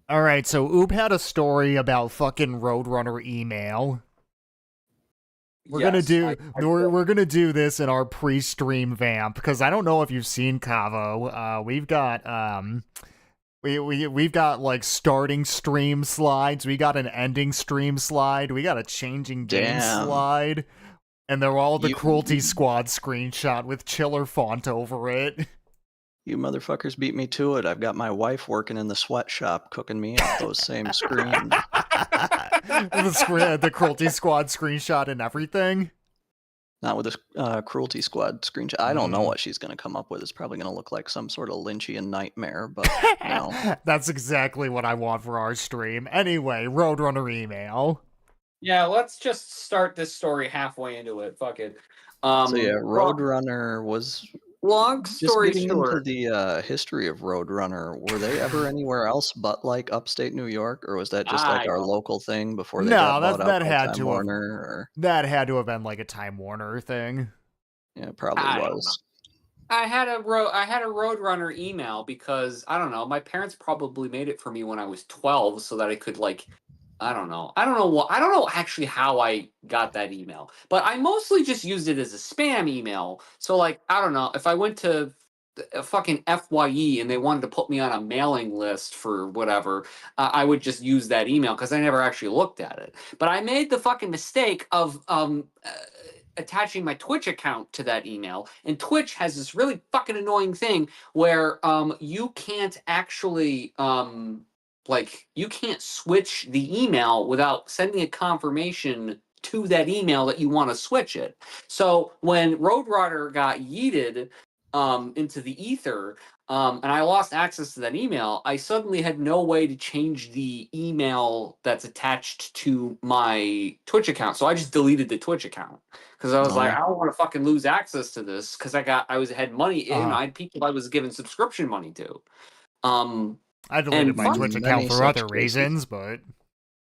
All right, so Oop had a story about fucking Roadrunner email. We're gonna Yes, do we're gonna do this in our pre-stream vamp because I don't know if you've seen Cavo. We've got we've got like starting stream slides. We got an ending stream slide. We got a changing game Damn. slide, and they're all the You Cruelty Squad screenshot with chiller font over it. you motherfuckers beat me to it. I've got my wife working in the sweatshop cooking me up those same screens. The Cruelty Squad screenshot and everything. Not with this Cruelty Squad screenshot. I don't know what she's going to come up with. It's probably going to look like some sort of Lynchian nightmare, but That's exactly what I want for our stream. Anyway, Roadrunner email. Yeah, let's just start this story halfway into it. Fuck it. So yeah, Roadrunner was Long just story getting into short. the history of Roadrunner. Were they ever anywhere else but like upstate New York, or was that just like our local thing before they got bought out by Time Warner? Or... That had to have been like a Time Warner thing. Yeah, it probably was. I had a Roadrunner email because I don't know. My parents probably made it for me when I was 12, so that I could like. I don't know actually how I got that email, but I mostly just used it as a spam email. So like, I don't know, if I went to a fucking FYE and they wanted to put me on a mailing list for whatever, I would just use that email because I never actually looked at it. But I made the fucking mistake of attaching my Twitch account to that email, and Twitch has this really fucking annoying thing where you can't actually like you can't switch the email without sending a confirmation to that email that you want to switch it. So when Roadrunner got yeeted into the ether, and I lost access to that email, I suddenly had no way to change the email that's attached to my Twitch account. So I just deleted the Twitch account because I was like, I don't want to fucking lose access to this because I had money in. I had people I was giving subscription money to. I deleted my Twitch account for other reasons, but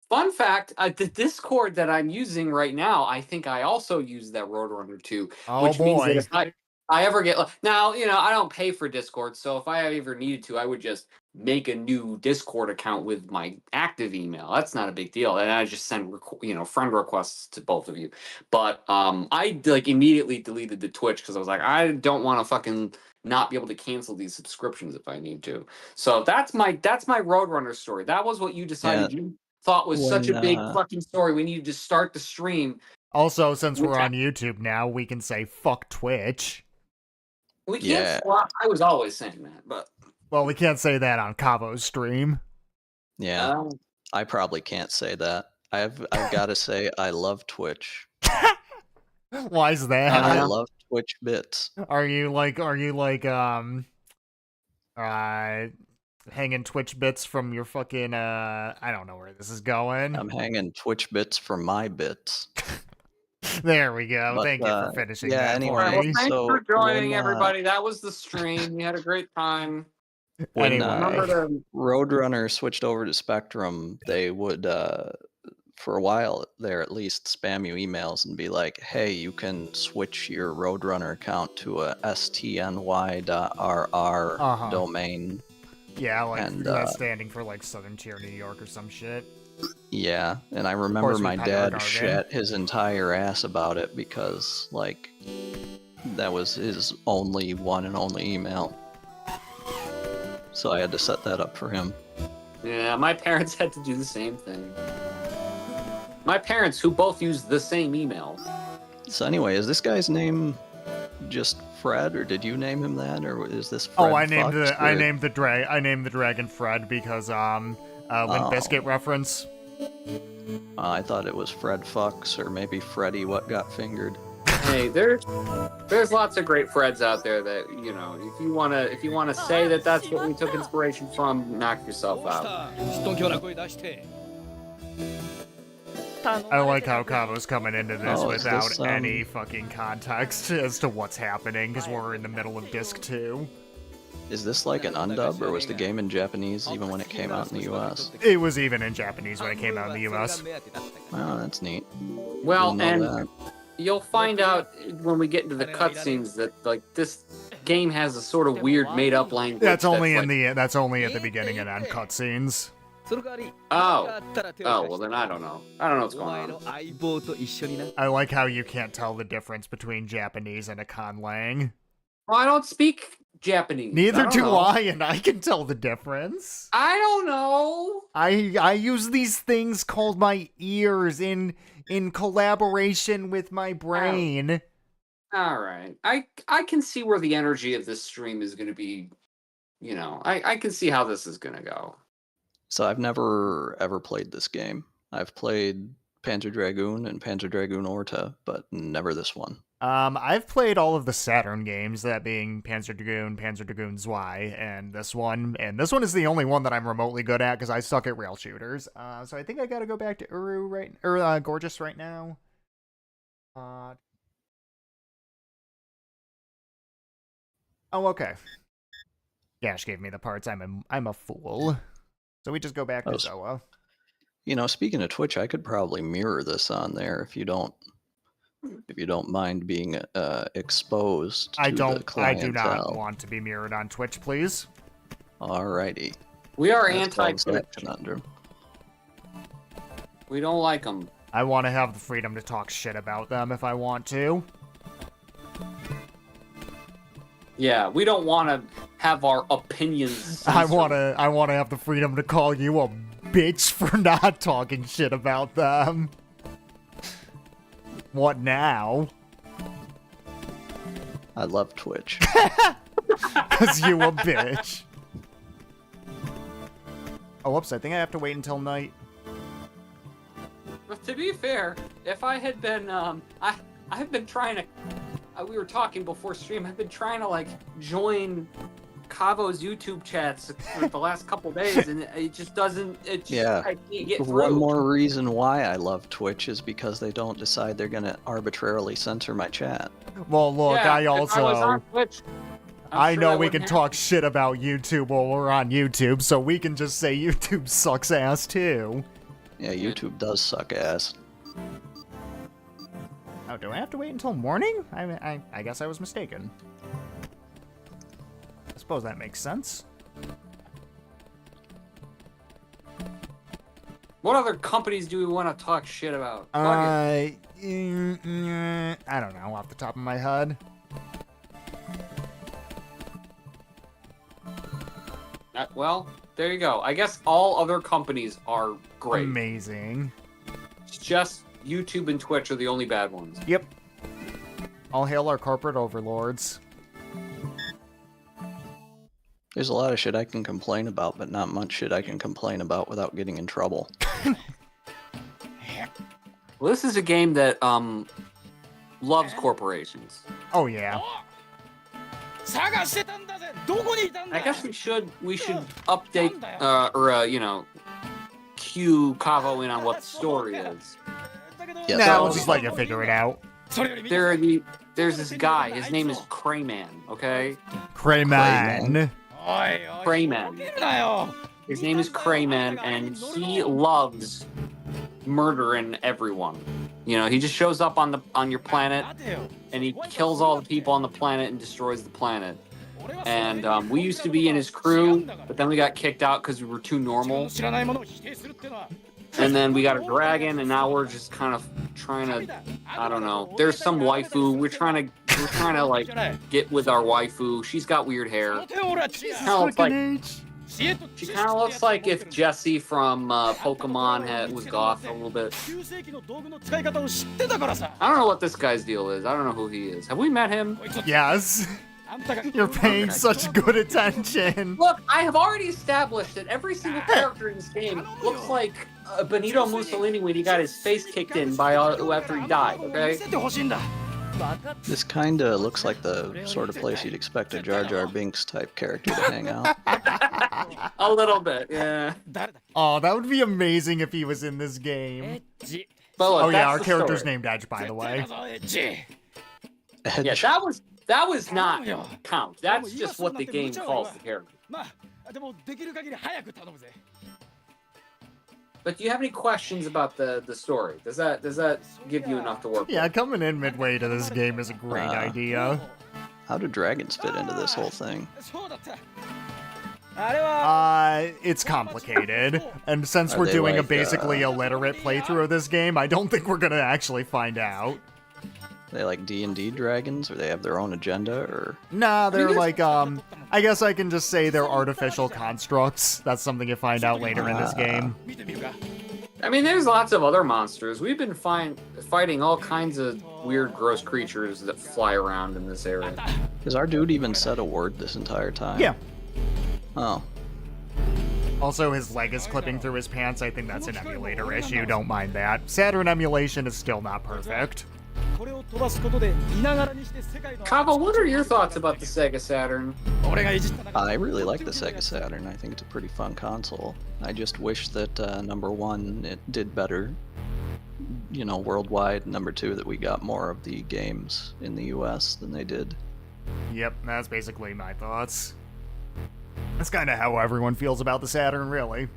fun fact: the Discord that I'm using right now, I think I also use that Roadrunner too. Oh which boy! Means that if I ever get now, I don't pay for Discord, so if I ever needed to, I would just make a new Discord account with my active email. That's not a big deal, and I just send friend requests to both of you. But I like immediately deleted the Twitch because I was like, I don't want to fucking not be able to cancel these subscriptions if I need to. So that's my Roadrunner story. That was what you decided you thought was such a big fucking story. We needed to start the stream. Also, since we're on YouTube now, we can say fuck Twitch. We can't. Well, I was always saying that, but well, we can't say that on Cavo's stream. Yeah, I probably can't say that. I've got to say I love Twitch. Why is that? I love Twitch bits. Are you like hanging Twitch bits from your fucking I don't know where this is going. I'm hanging Twitch bits from my bits. There we go. Thank you for finishing that. Anyway, well, thanks for joining, everybody. That was the stream. We had a great time. When Roadrunner switched over to Spectrum, they would, for a while there at least, spam you emails and be like, hey, you can switch your Roadrunner account to a stny.rr domain. Yeah, like that's standing for like Southern Tier New York or some shit. Yeah, and I remember my dad shat his entire ass about it because, like, that was his one and only email. So I had to set that up for him. Yeah, my parents had to do the same thing. My parents, who both used the same email. So anyway, is this guy's name just Fred, or did you name him that, or is this Fred? Oh, I named the dragon Fred because Limp Bizkit reference. I thought it was Fred Fucks, or maybe Freddy What Got Fingered. Hey, there's lots of great Freds out there that, if you wanna say that that's what we took inspiration from, knock yourself out. I like how Cavo's coming into this without any fucking context as to what's happening, because we're in the middle of Disc 2. Is this like an undub, or was the game in Japanese even when it came out in the US? It was even in Japanese when it came out in the US. Oh, that's neat. Well, and you'll find out when we get into the cutscenes that like this game has a sort of weird made-up language. That's only at the beginning and end cutscenes. Oh. Oh, well then I don't know. I don't know what's going on. I like how you can't tell the difference between Japanese and a conlang. Well, I don't speak Japanese. Neither do know. I, and I can tell the difference. I don't know. I use these things called my ears in collaboration with my brain. All right. I can see where the energy of this stream is going to be, I can see how this is going to go. So I've never ever played this game. I've played Panzer Dragoon and Panzer Dragoon Orta, but never this one. I've played all of the Saturn games, that being Panzer Dragoon Zwei, and this one. And this one is the only one that I'm remotely good at because I suck at rail shooters. So I think I gotta go back to Gorgeous right now. Oh, okay. Gash gave me the parts. I'm a fool. So we just go back to Zoa. Speaking of Twitch, I could probably mirror this on there if you don't mind being exposed. I do clientele. not want to be mirrored on Twitch, please. Alrighty. We are anti-Twitch. We don't like them. I want to have the freedom to talk shit about them if I want to. Yeah, we don't want to have our opinions censored. I want to have the freedom to call you a bitch for not talking shit about them. What now? I love Twitch. 'Cause you a bitch. Oh, whoops, I think I have to wait until night. But to be fair, if I had been, I've been trying to, we were talking before stream, I've been trying to, join Cavo's YouTube chats for the last couple days, and it just doesn't, I can't get through. One more reason why I love Twitch is because they don't decide they're going to arbitrarily censor my chat. Well, look, yeah, I also... If I was on Twitch, I know we can talk shit about YouTube while we're on YouTube, so we can just say YouTube sucks ass, too. Yeah, YouTube does suck ass. Oh, do I have to wait until morning? I guess I was mistaken. I suppose that makes sense. What other companies do we want to talk shit about? I don't know off the top of my head. Well, there you go. I guess all other companies are great. Amazing. It's just YouTube and Twitch are the only bad ones. Yep. All hail our corporate overlords. There's a lot of shit I can complain about, but not much shit I can complain about without getting in trouble. Well, this is a game that loves corporations. Oh yeah. I guess we should update cue Cavo in on what the story is. Yes, Nah, we'll just let you figure it out. There's this guy. His name is Crayman. Okay. Crayman. Crayman. His name is Crayman, and he loves murdering everyone. He just shows up on your planet, and he kills all the people on the planet and destroys the planet. And we used to be in his crew, but then we got kicked out because we were too normal. And then we got a dragon, and now we're just kind of trying to, I don't know. There's some waifu. We're trying to get with our waifu. She's got weird hair. She kind of looks like if Jessie from Pokemon was goth a little bit. I don't know what this guy's deal is. I don't know who he is. Have we met him? Yes. You're paying such good attention. Look, I have already established that every single character in this game looks like Benito Mussolini when he got his face kicked in by after he died, okay? This kinda looks like the sort of place you'd expect a Jar Jar Binks type character to hang out. A little bit, yeah. Oh, that would be amazing if he was in this game. But look, oh yeah, our character's named Edge, by the way. Edge. Yeah, that was not count. That's just what the game calls the character. But do you have any questions about the story? Does that give you enough to work with? Yeah, coming in midway to this game is a great idea. How do dragons fit into this whole thing? It's complicated, and since Are we're they doing a like, basically illiterate playthrough of this game, I don't think we're gonna actually find out. They like D&D dragons, or they have their own agenda, or Nah, they're like, I guess I can just say they're artificial constructs. That's something you find out later in this game. I mean, there's lots of other monsters. We've been fighting all kinds of weird, gross creatures that fly around in this area. has our dude even said a word this entire time? Yeah. Oh. Also, his leg is clipping through his pants. I think that's an emulator issue. Don't mind that. Saturn emulation is still not perfect. Cavo, what are your thoughts about the Sega Saturn? I really like the Sega Saturn. I think it's a pretty fun console. I just wish that, number one, it did better, you know, worldwide. Number two, that we got more of the games in the US than they did. Yep, that's basically my thoughts. That's kind of how everyone feels about the Saturn, really.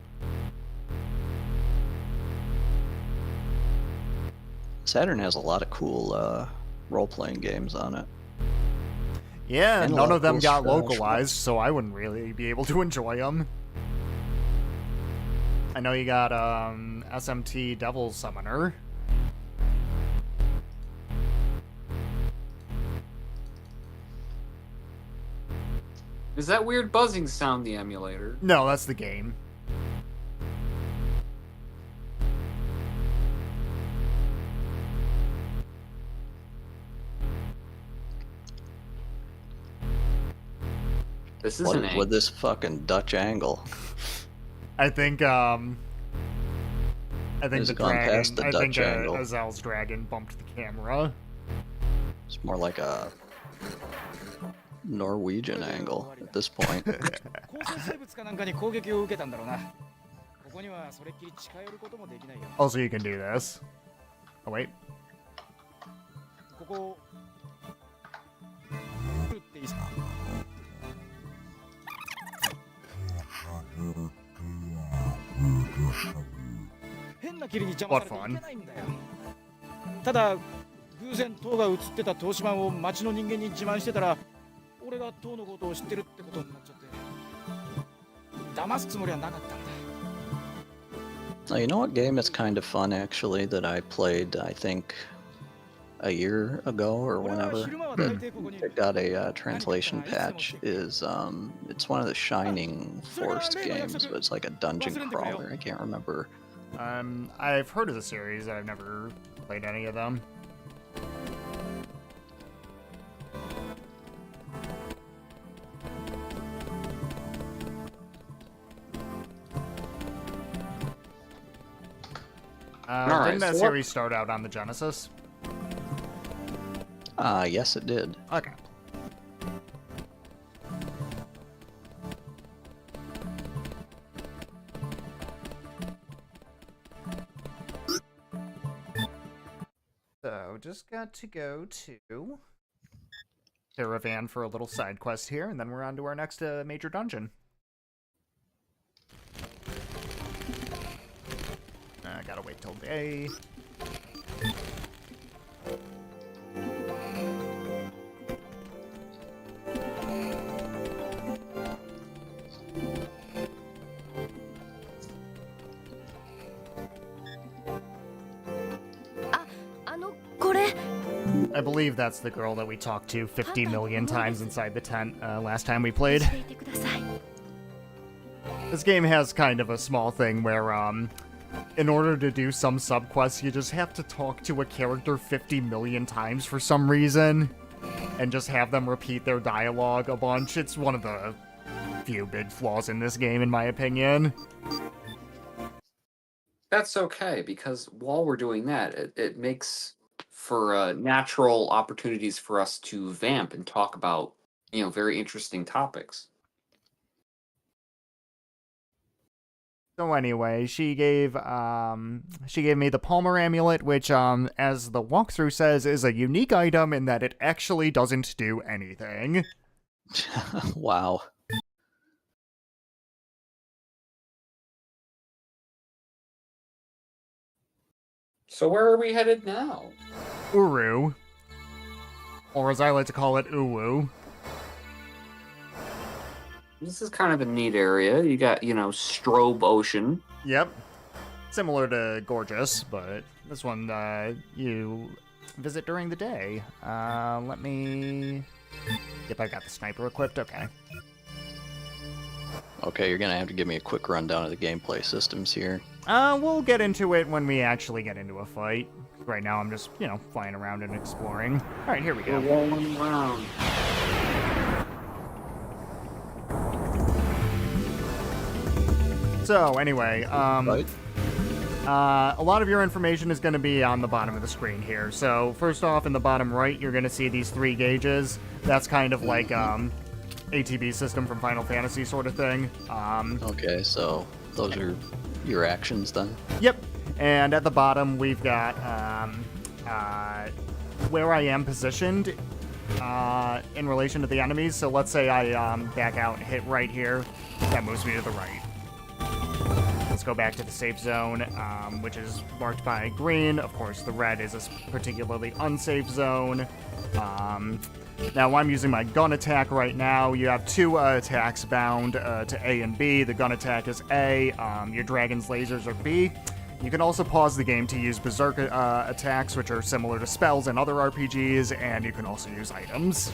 Saturn has a lot of cool role-playing games on it. Yeah, And a none lot of them cool got stuff. localized, so I wouldn't really be able to enjoy them. I know you got SMT Devil Summoner. Is that weird buzzing sound the emulator? No, that's the game. This is What an is angle. with this fucking Dutch angle? I think Has the it gone dragon. past the I think Dutch angle? Azel's dragon bumped the camera. It's more like a Norwegian angle at this point. Also, you can do this. Oh wait. What fun. ただ偶然塔が映ってた投資マンを町の人間に自慢してたら俺が塔のことを知ってるってことになっちゃって騙すつもりはなかったんだ Now, you know what game is kind of fun actually that I played, I think, a year ago or whenever, that got a translation patch is, it's one of the Shining Force games, but it's like a dungeon crawler. I can't remember. I've heard of the series. I've never played any of them. Alright, Didn't that so series start out on the Genesis? Yes, it did. Okay. So, just got to go to Caravan for a little side quest here, and then we're on to our next major dungeon. I gotta wait till day. I believe that's the girl that we talked to 50 million times inside the tent last time we played. This game has kind of a small thing where, in order to do some subquests, you just have to talk to a character 50 million times for some reason, and just have them repeat their dialogue a bunch. It's one of the few big flaws in this game, in my opinion. That's okay, because while we're doing that, it makes for natural opportunities for us to vamp and talk about, you know, very interesting topics. So anyway, she gave me the Palmer amulet, which as the walkthrough says, is a unique item in that it actually doesn't do anything. Wow. So where are we headed now? Uru. Or as I like to call it, Uwu. This is kind of a neat area. You got, Strobe Ocean. Yep. Similar to Gorgeous, but this one you visit during the day. Let me... Yep, I got the sniper equipped. Okay. Okay, you're gonna have to give me a quick rundown of the gameplay systems here. We'll get into it when we actually get into a fight. Right now I'm just, flying around and exploring. Alright, here we We're go. rolling around. So, anyway, Right? a lot of your information is going to be on the bottom of the screen here. So, first off, in the bottom right, you're going to see these 3 gauges. That's kind of like, ATB system from Final Fantasy sort of thing. Okay, so those are your actions then? Yep. And at the bottom, we've got where I am positioned in relation to the enemies. So let's say I back out and hit right here. That moves me to the right. Let's go back to the safe zone, which is marked by green. Of course, the red is a particularly unsafe zone. Now, I'm using my gun attack right now. You have 2 attacks bound to A and B. The gun attack is A. Your dragon's lasers are B. You can also pause the game to use berserk attacks, which are similar to spells in other RPGs, and you can also use items.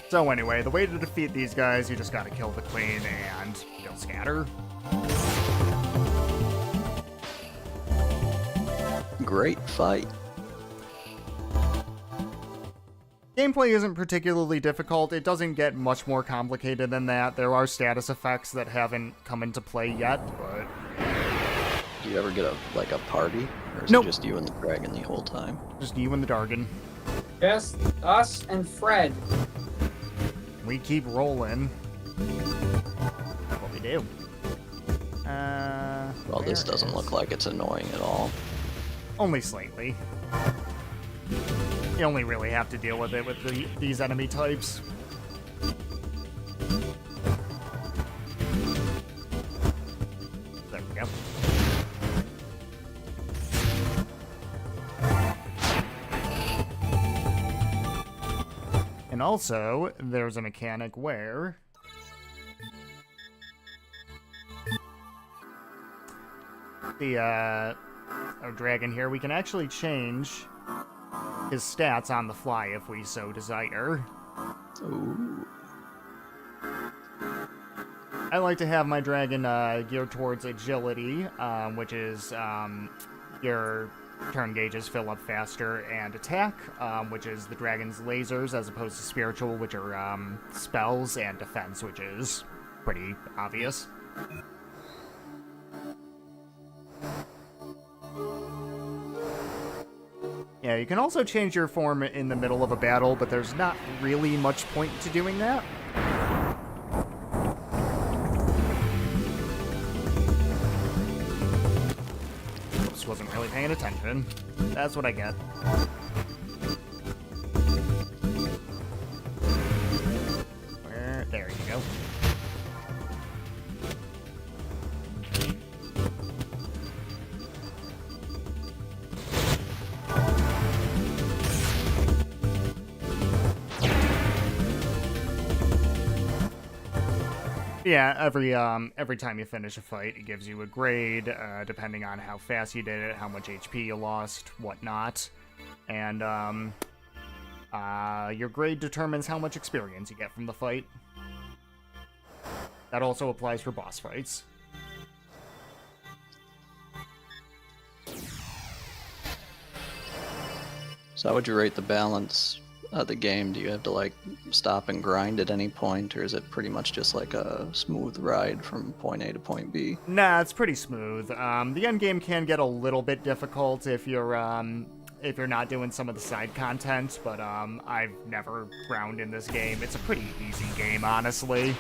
So anyway, the way to defeat these guys, you just gotta kill the queen and they'll scatter. Great fight. Gameplay isn't particularly difficult. It doesn't get much more complicated than that. There are status effects that haven't come into play yet, but... Do you ever get a party? Or is Nope. it just you and the dragon the whole time? Just you and the Dargon. Just us and Fred. We keep rolling. What we do. Well, this doesn't look like it's annoying at all. Only slightly. You only really have to deal with it with these enemy types. There we go. And also, there's a mechanic where... our dragon here, we can actually change his stats on the fly if we so desire. Ooh. I like to have my dragon geared towards agility, which is your turn gauges fill up faster, and attack, which is the dragon's lasers, as opposed to spiritual, which are spells, and defense, which is pretty obvious. Yeah, you can also change your form in the middle of a battle, but there's not really much point to doing that. Oops, wasn't really paying attention. That's what I get. There you go. Yeah, every time you finish a fight, it gives you a grade, depending on how fast you did it, how much HP you lost, whatnot. And, your grade determines how much experience you get from the fight. That also applies for boss fights. So how would you rate the balance of the game? Do you have to stop and grind at any point, or is it pretty much just like a smooth ride from point A to point B? Nah, it's pretty smooth. The end game can get a little bit difficult if you're not doing some of the side content, but I've never ground in this game. It's a pretty easy game, honestly.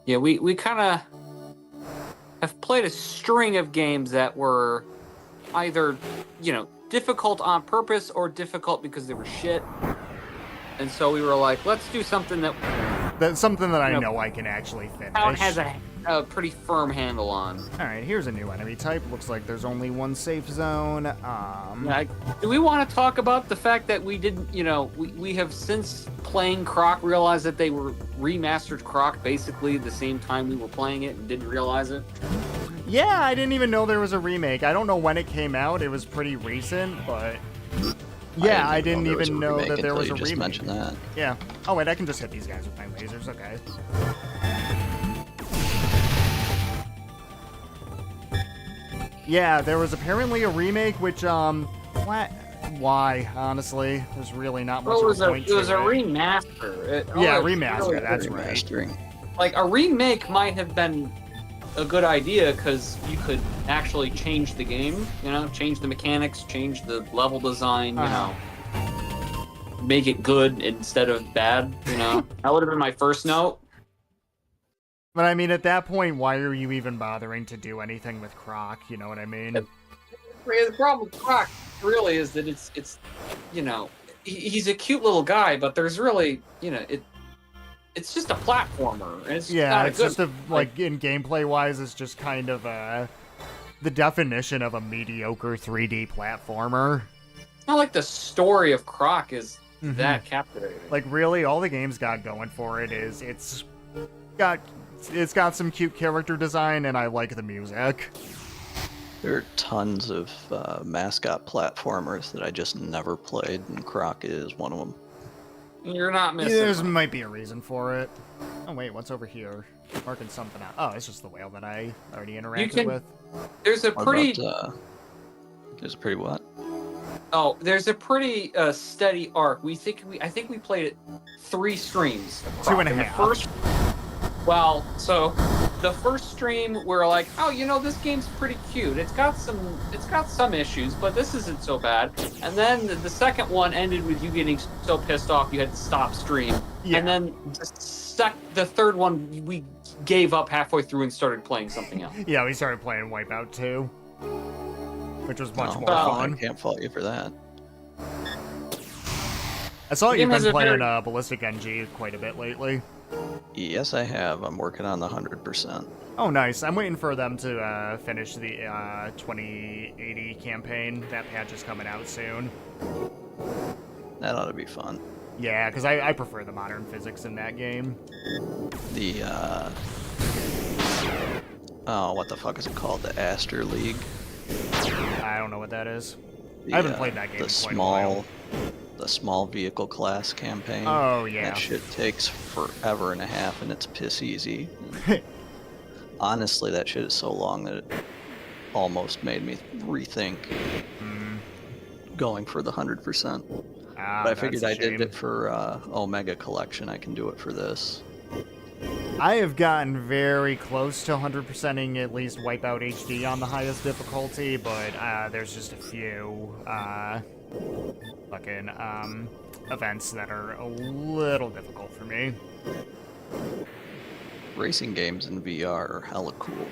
Yeah, we kind of have played a string of games that were either, difficult on purpose or difficult because they were shit. And so we were like, let's do something that... That's something that I know I can actually finish. a pretty firm handle on. All right, here's a new enemy type. Looks like there's only one safe zone. Yeah, do we want to talk about the fact that we didn't, we have since playing Croc realized that they were remastered Croc basically the same time we were playing it and didn't realize it? Yeah, I didn't even know there was a remake. I don't know when it came out. It was pretty recent, but yeah, I didn't even know that there was a remake. Mentioned that. Yeah. Oh wait, I can just hit these guys with my lasers. Okay. Yeah, there was apparently a remake, which why? Honestly, there's really not much. Well, of a point it was to a remaster. Remaster. That's remastering. right. Like a remake might have been a good idea because you could actually change the game. Change the mechanics, change the level design. Make it good instead of bad. That would have been my first note. But I mean, at that point, why are you even bothering to do anything with Croc? You know what I mean? The problem with Croc really is that it's he's a cute little guy, but there's really it's just a platformer. And it's not it's just in gameplay wise, it's just kind of the definition of a mediocre 3D platformer. It's not like the story of Croc is that captivating. Like really, all the game's got going for it is it's got some cute character design, and I like the music. There are tons of mascot platformers that I just never played, and Croc is one of them. You're not missing. There might be a reason for it. Oh wait, what's over here? Marking something out. Oh, it's just the whale that I already interacted with. There's a pretty. There's a pretty what? Oh, there's a pretty steady arc. I think we played it 3 streams. 2.5. Well, so the first stream we're like, this game's pretty cute. It's got some issues, but this isn't so bad. And then the second one ended with you getting so pissed off you had to stop stream. Yeah. And then the third one we gave up halfway through and started playing something else. Yeah, we started playing Wipeout 2, which was much more I fun. can't fault you for that. I saw you've been playing Ballistic NG quite a bit lately. Yes, I have. I'm working on the 100%. Oh, nice. I'm waiting for them to finish the 2080 campaign. That patch is coming out soon. That ought to be fun. Yeah, because I prefer the modern physics in that game. The, what the fuck is it called? The Aster League? I don't know what that is. I haven't played that game in quite a while. The small vehicle class campaign. Oh, yeah. That shit takes forever and a half, and it's piss easy. Honestly, that shit is so long that it almost made me rethink going for the 100%. But I figured I did it for Omega Collection. I can do it for this. I have gotten very close to 100%ing at least Wipeout HD on the highest difficulty, but there's just a few events that are a little difficult for me. Racing games in VR are hella cool.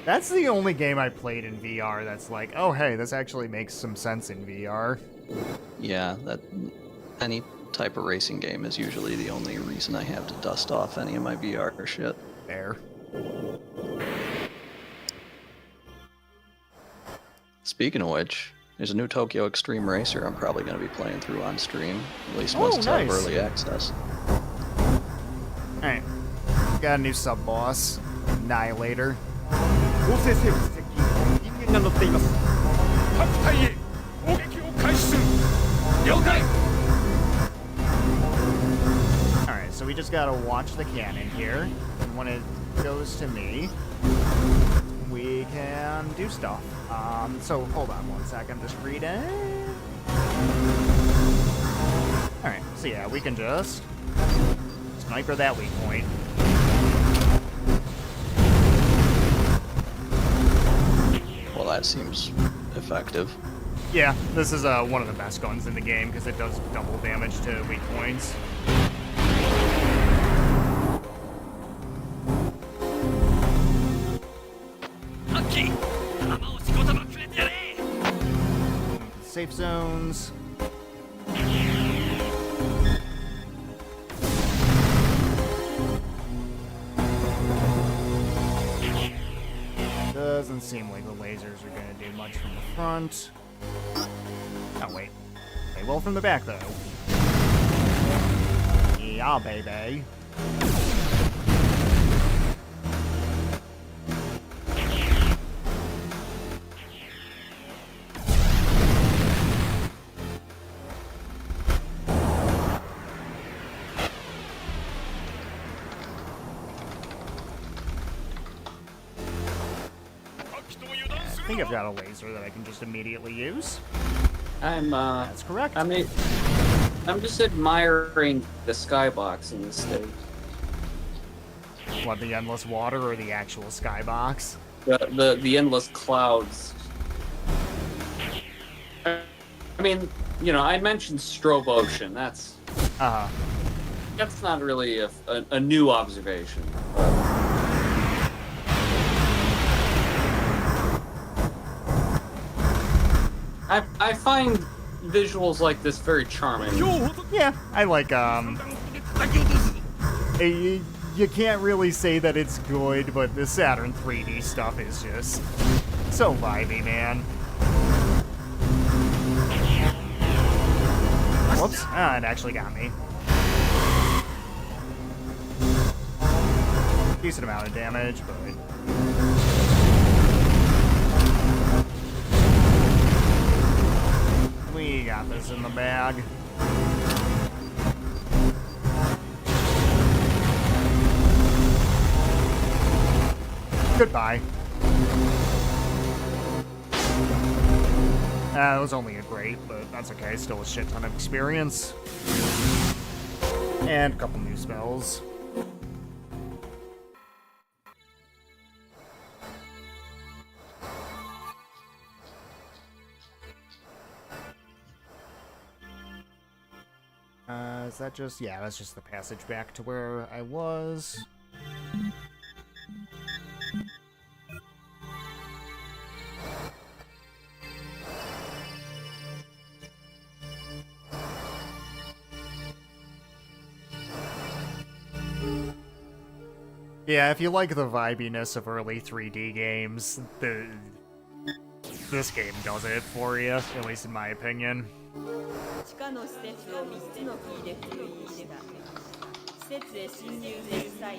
That's the only game I played in VR that's like, oh hey, this actually makes some sense in VR. Yeah, any type of racing game is usually the only reason I have to dust off any of my VR shit. There. Speaking of which, there's a new Tokyo Extreme Racer I'm probably going to be playing through on stream, at least once it's out of early access. Alright. Got a new sub-boss. Annihilator. Alright, so we just gotta watch the cannon here, and when it goes to me, we can do stuff. So hold on one second, just read it. Alright, so yeah, we can just sniper that weak point. Well, that seems effective. Yeah, this is one of the best guns in the game because it does double damage to weak points. Safe zones. doesn't seem like the lasers are gonna do much from the front. Oh, wait. They will from the back, though. Yeah, baby. I think I've got a laser that I can just immediately use. That's correct. I'm just admiring the skybox in this stage. What, the endless water or the actual skybox? The endless clouds. I mean, you know, I mentioned Strobe Ocean. That's not really a new observation. I find visuals like this very charming. Yeah, I like, you can't really say that it's good, but the Saturn 3D stuff is just so vibey, man. Whoops. Ah, it actually got me. Decent amount of damage, but... we got this in the bag. Goodbye. It was only a grate, but that's okay. Still a shit ton of experience. And a couple new spells. Is that just... yeah, that's just the passage back to where I was. Yeah, if you like the vibiness of early 3D games, this game does it for you, at least in my opinion.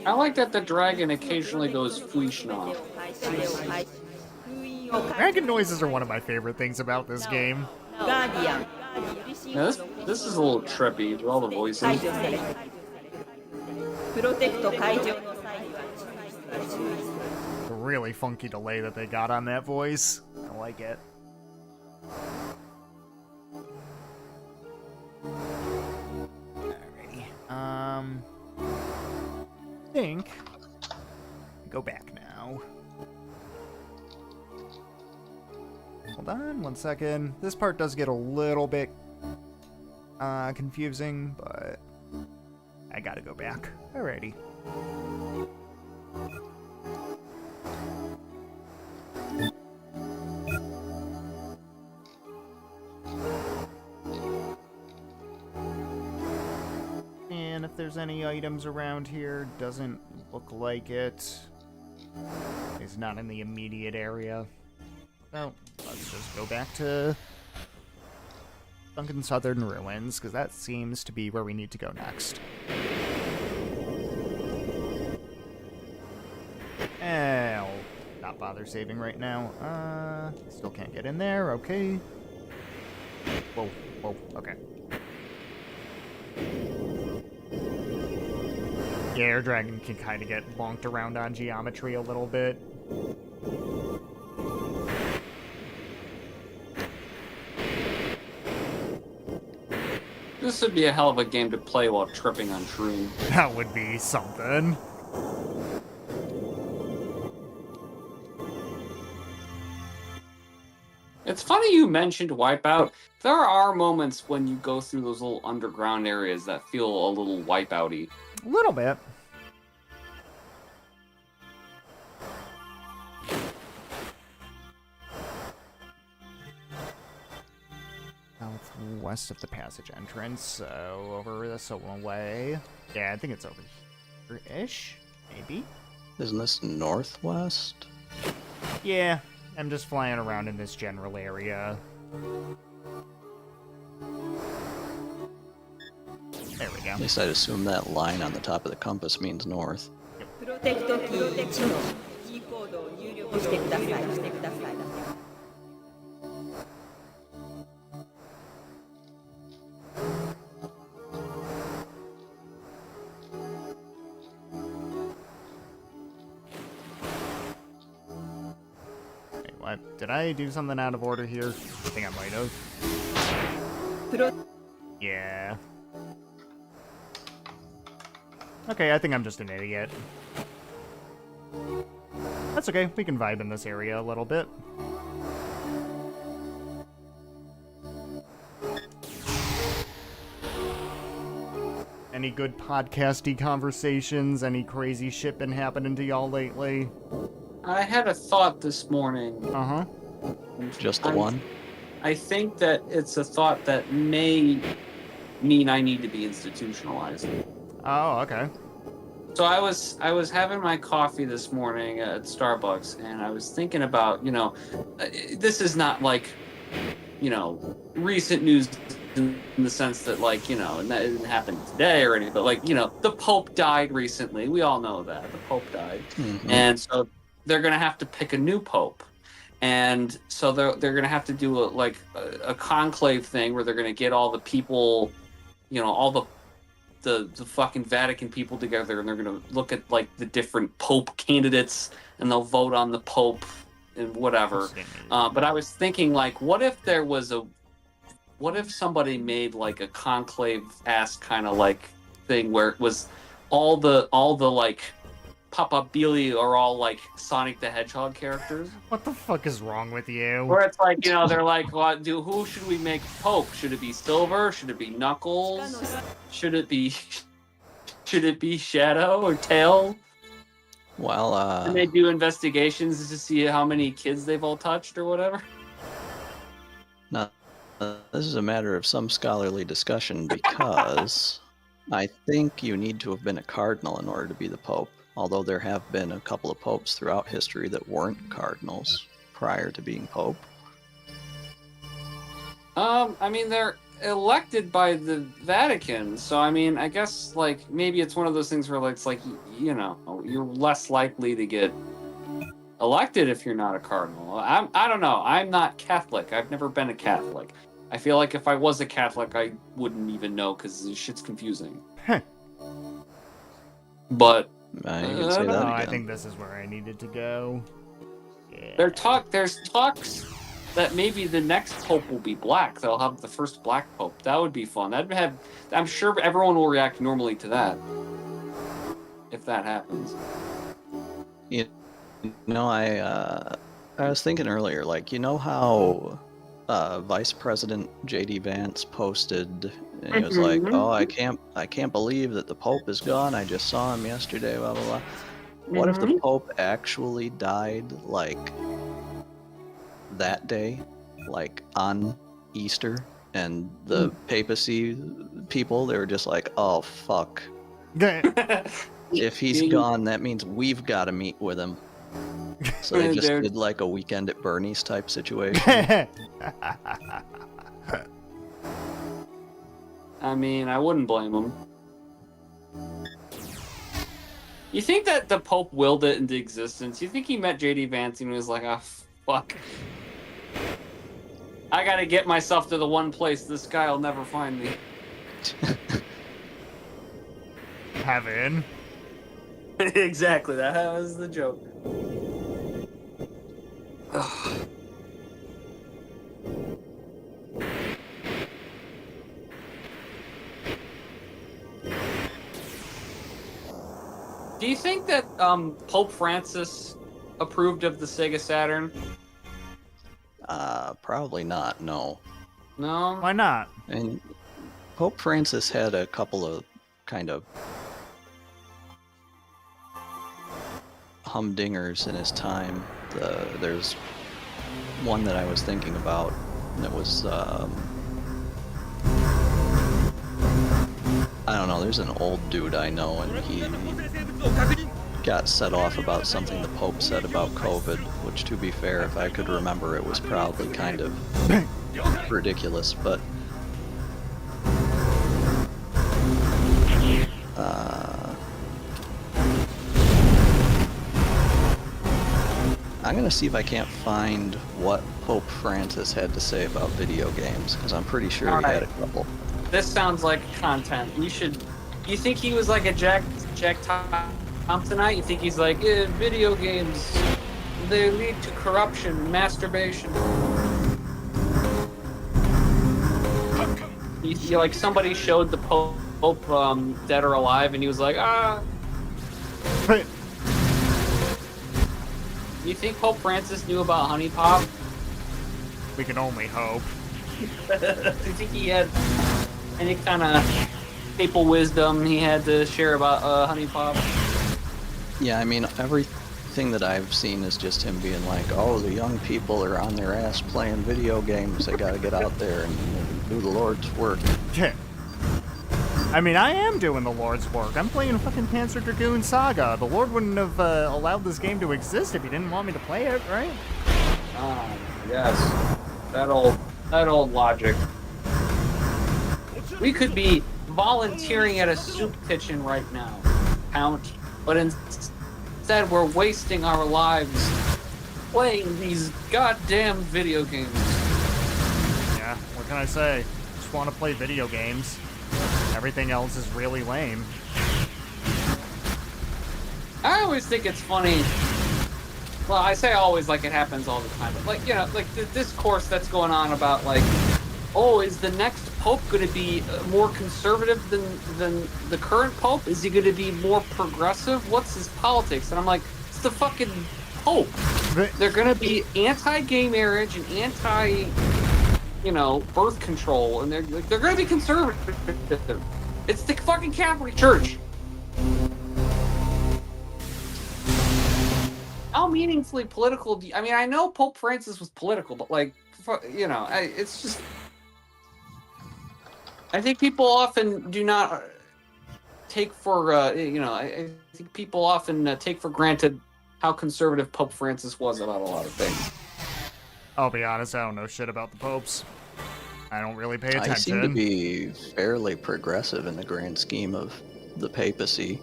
I like that the dragon occasionally goes Fuishna. Dragon noises are one of my favorite things about this game. Yeah, this is a little trippy with all the voices. A really funky delay that they got on that voice. I like it. Alrighty. Think. Go back now. Hold on 1 second. This part does get a little bit confusing, but I gotta go back. Alrighty. And if there's any items around here, doesn't look like it. It's not in the immediate area. So, let's just go back to Sunken Southern Ruins, because that seems to be where we need to go next. I'll not bother saving right now. Still can't get in there, okay. Whoa, whoa, okay. Yeah, Air Dragon can kind of get bonked around on geometry a little bit. This would be a hell of a game to play while tripping on Shroom. That would be something. It's funny you mentioned Wipeout. There are moments when you go through those little underground areas that feel a little Wipeout-y. A little bit. Southwest of the passage entrance, so over this way. Yeah, I think it's over here-ish, maybe? Isn't this northwest? Yeah, I'm just flying around in this general area. There we go. At least I'd assume that line on the top of the compass means north. プロテクトキーのキーコードを入力してください。 Wait, what? Did I do something out of order here? I think I might have. プロ Yeah. Okay, I think I'm just an idiot. That's okay, we can vibe in this area a little bit. Any good podcasty conversations? Any crazy shit been happening to y'all lately? I had a thought this morning. Uh-huh. Just the one? I think that it's a thought that may mean I need to be institutionalized. Oh, okay. So I was having my coffee this morning at Starbucks, and I was thinking about, this is not like, recent news in the sense that, like, and that didn't happen today or anything, but, like, the Pope died recently. We all know that. The Pope died. Mm-hmm. And so they're going to have to pick a new Pope. And so they're going to have to do a conclave thing where they're going to get all the people, all the fucking Vatican people together, and they're going to look at, like, the different Pope candidates, and they'll vote on the Pope and whatever. But I was thinking, like, what if somebody made, like, a conclave-ass kind of, like, thing where it was all the like, papabili are all, like, Sonic the Hedgehog characters? What the fuck is wrong with you? Where it's like, they're like, who should we make Pope? Should it be Silver? Should it be Knuckles? Should it be Shadow or Tail? Well, And they do investigations to see how many kids they've all touched or whatever? no, this is a matter of some scholarly discussion because I think you need to have been a cardinal in order to be the Pope. Although there have been a couple of popes throughout history that weren't cardinals prior to being pope. I mean, they're elected by the Vatican, so I mean, I guess, like, maybe it's one of those things where, like, it's like, you're less likely to get elected if you're not a cardinal. I don't know. I'm not Catholic. I've never been a Catholic. I feel like if I was a Catholic, I wouldn't even know because this shit's confusing. But You can say Oh, that I again. think this is where I needed to go. Yeah. there's talks that maybe the next pope will be black. They'll have the first black pope. That would be fun. I'm sure everyone will react normally to that if that happens. I was thinking earlier, like, how Vice President J.D. Vance posted, and he was like, "Oh, I can't believe that the Pope is gone. I just saw him yesterday." Blah blah blah. What if the Pope actually died, like, that day, like on Easter, and the papacy people, they were just like, "Oh fuck! If he's gone, that means we've got to meet with him." So they just did like a Weekend at Bernie's type situation. I mean, I wouldn't blame him. You think that the Pope willed it into existence? You think he met J.D. Vance and was like, "Oh, fuck. I gotta get myself to the one place this guy will never find me." Heaven. Exactly, that was the joke. Ugh. Do you think that Pope Francis approved of the Sega Saturn? Probably not. No. No? Why not? And Pope Francis had a couple of kind of humdingers in his time. There's one that I was thinking about that was I don't know, there's an old dude I know, and he got set off about something the Pope said about COVID, which, to be fair, if I could remember, it was probably kind of ridiculous, but I'm gonna see if I can't find what Pope Francis had to say about video games, because I'm pretty sure he had a couple. This sounds like content. You think he was like a Jack Thompsonite? You think he's like, video games, they lead to corruption, masturbation. You like somebody showed the Pope Dead or Alive, and he was like, You think Pope Francis knew about Honey Pop? We can only hope. Do you think he had any kind of papal wisdom he had to share about Honey Pop? Yeah, I mean, everything that I've seen is just him being like, oh, the young people are on their ass playing video games. They gotta get out there and do the Lord's work. Yeah. I mean, I am doing the Lord's work. I'm playing fucking Panzer Dragoon Saga. The Lord wouldn't have allowed this game to exist if he didn't want me to play it, right? Ah, yes. That old logic. We could be volunteering at a soup kitchen right now, Count, but instead we're wasting our lives playing these goddamn video games. Yeah, what can I say? Just want to play video games. Everything else is really lame. I always think it's funny. Well, I say always like it happens all the time, but like, you know, like the discourse that's going on about like, oh, is the next pope going to be more conservative than the current pope? Is he going to be more progressive? What's his politics? And I'm like, it's the fucking pope. They're going to be anti-gay marriage and anti, you know, birth control, and they're going to be conservative. It's the fucking Catholic Church. How meaningfully political I mean, I know Pope Francis was political, but like, you know, it's just, I think people often do not take for, you know, I think people often take for granted how conservative Pope Francis was about a lot of things. I'll be honest, I don't know shit about the popes. I don't really pay attention. I seem to be fairly progressive in the grand scheme of the papacy.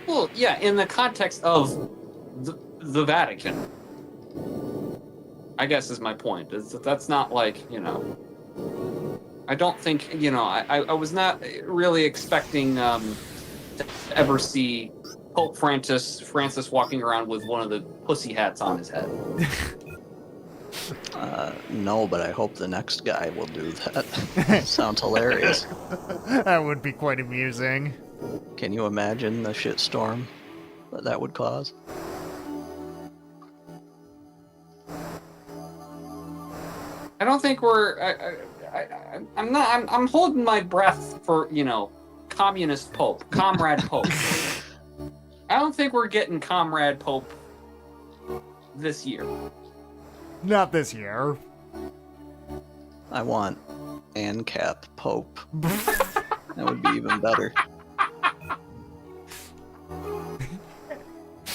Well, yeah, in the context of the Vatican, I guess is my point. That's not like, you know, I don't think, you know, I was not really expecting to ever see Pope Francis walking around with one of the pussy hats on his head. No, but I hope the next guy will do that. Sounds hilarious. That would be quite amusing. Can you imagine the shitstorm that would cause? I don't think we're. I'm holding my breath for, you know, communist Pope, comrade Pope. I don't think we're getting comrade Pope this year. Not this year. I want ANCAP Pope. That would be even better.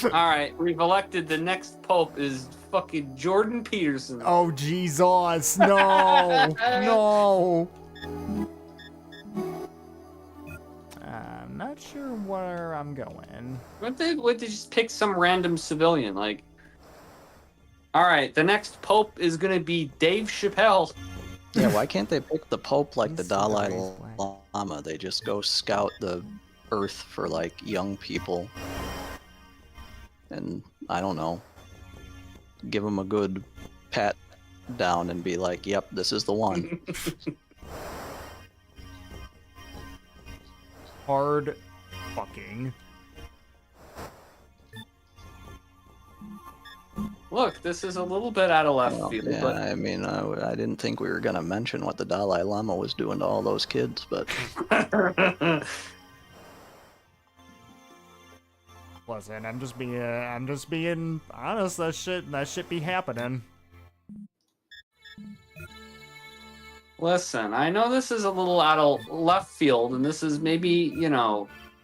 All right, we've elected the next Pope is fucking Jordan Peterson. Oh, Jesus. No. No. I'm not sure where I'm going. What they just pick some random civilian? Like, all right, the next Pope is gonna be Dave Chappelle. Yeah, why can't they pick the Pope like the Dalai Lama? They just go scout the earth for, like, young people. And, I don't know, give them a good pat down and be like, yep, this is the one. Hard fucking. Look, this is a little bit out of left Well, field, yeah, but I mean, I didn't think we were going to mention what the Dalai Lama was doing to all those kids, but Listen, I'm just being honest. That shit be happening. Listen, I know this is a little out of left field, and this is maybe,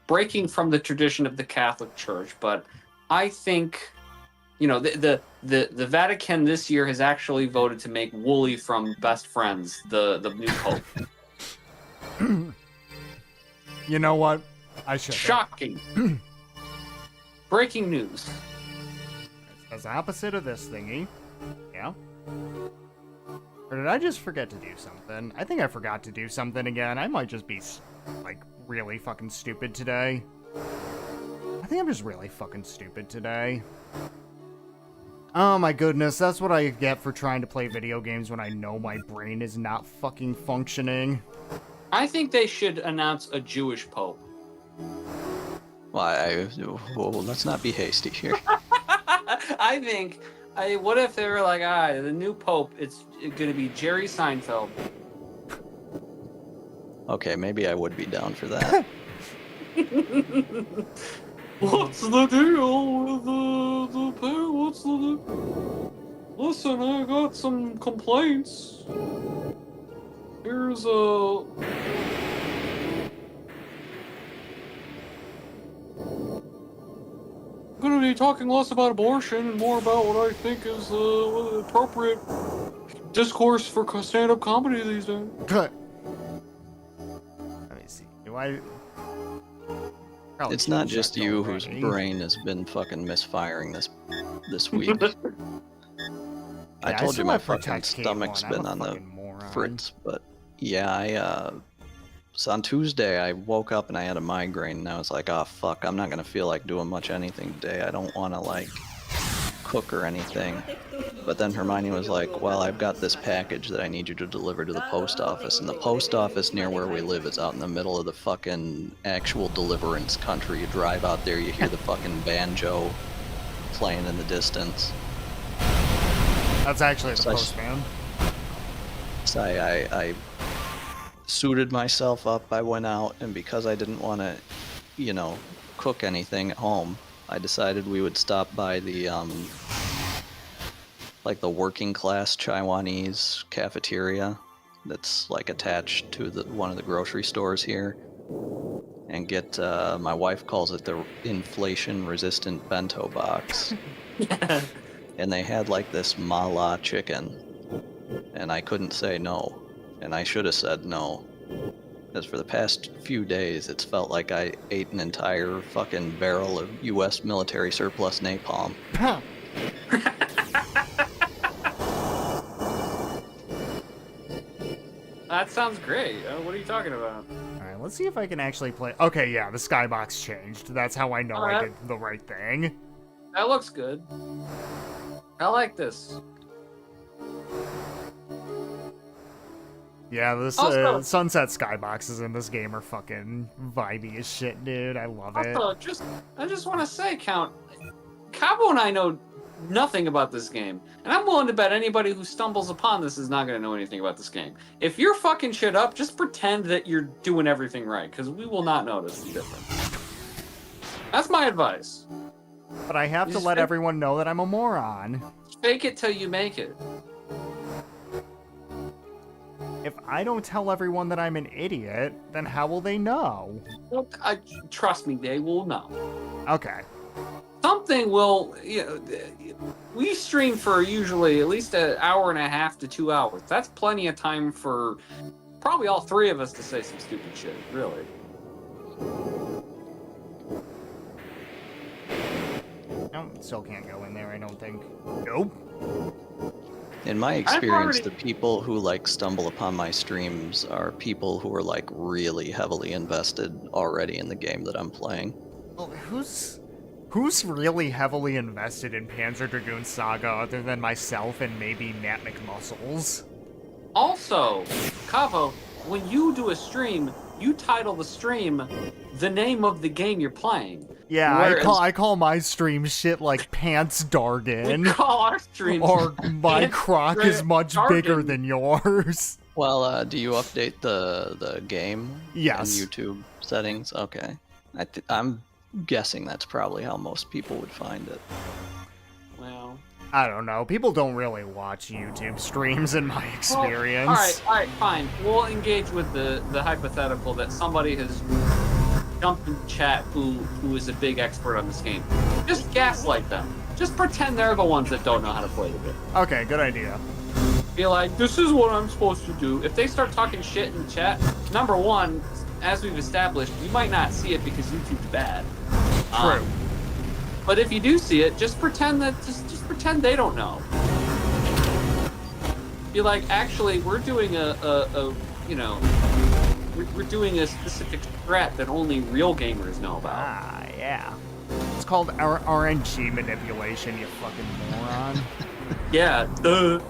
breaking from the tradition of the Catholic Church, but I think, the Vatican this year has actually voted to make Wooly from Best Friends the new pope. You know what? I should. Shocking. Breaking news. As opposite of this thingy. Yeah. Or did I just forget to do something? I think I forgot to do something again. I might just be, like, really fucking stupid today. I think I'm just really fucking stupid today. Oh my goodness, that's what I get for trying to play video games when I know my brain is not fucking functioning. I think they should announce a Jewish pope. Why? Well, let's not be hasty here. I think. What if they were like, the new pope? It's going to be Jerry Seinfeld. Okay, maybe I would be down for that. What's the deal with the pope? What's the deal? Listen, I got some complaints. Here's a. I'm going to be talking less about abortion and more about what I think is appropriate discourse for stand-up comedy these days. Let me see. Do I... Probably It's not should've just checked you already. whose brain has been fucking misfiring this week. I Yeah, told still you my have fucking Protect K1. stomach's I'm been a on the fucking moron. fritz, but yeah, so on Tuesday I woke up and I had a migraine and I was like, oh fuck, I'm not gonna feel like doing much anything today. I don't wanna like cook or anything. But then Hermione was like, well, I've got this package that I need you to deliver to the post office, and the post office near where we live is out in the middle of the fucking actual Deliverance country. You drive out there, you hear the fucking banjo playing in the distance. That's actually the So I- postman. So I suited myself up, I went out, and because I didn't want to, cook anything at home, I decided we would stop by the, like the working class Taiwanese cafeteria that's like attached to one of the grocery stores here, and get, my wife calls it the inflation resistant bento box. And they had like this mala chicken, and I couldn't say no, and I should have said no, because for the past few days it's felt like I ate an entire fucking barrel of U.S. military surplus napalm. That sounds great. What are you talking about? Alright, let's see if I can actually play... Okay, yeah, the skybox changed. That's how I know I did the right thing. That looks good. I like this. Yeah, this Also- Sunset skyboxes in this game are fucking vibey as shit, dude. I love it. Also, I just want to say, Count, Cabo and I know nothing about this game, and I'm willing to bet anybody who stumbles upon this is not going to know anything about this game. If you're fucking shit up, just pretend that you're doing everything right, because we will not notice the difference. That's my advice. But I have to Just let fake- everyone know that I'm a moron. Fake it till you make it. If I don't tell everyone that I'm an idiot, then how will they know? Well, trust me, they will know. Okay. Something will, we stream for usually at least an hour and a half to 2 hours. That's plenty of time for probably all three of us to say some stupid shit, really. No, still can't go in there, I don't think. Nope. In my experience, already- the people who like stumble upon my streams are people who are like really heavily invested already in the game that I'm playing. Well, who's really heavily invested in Panzer Dragoon Saga other than myself and maybe Matt McMuscles? Also, Cavo, when you do a stream, you title the stream the name of the game you're playing. Yeah, Whereas- I call my stream shit like Pants We Dargon. call our streams Or my Pants crock is much Dargon. bigger than yours. Well, do you update the game Yes. in YouTube settings? Okay, I'm guessing that's probably how most people would find it. Well, I don't know. People don't really watch YouTube streams in my experience. All right, fine. We'll engage with the hypothetical that somebody has jumped in chat who is a big expert on this game. Just gaslight them. Just pretend they're the ones that don't know how to play the game. Okay, good idea. Be like, this is what I'm supposed to do. If they start talking shit in the chat, number one, as we've established, you might not see it because YouTube's bad. True. But if you do see it, just pretend that just pretend they don't know. Be like, actually, we're doing we're doing a specific threat that only real gamers know about. Ah, yeah. It's called RNG manipulation, you fucking moron. Yeah, duh.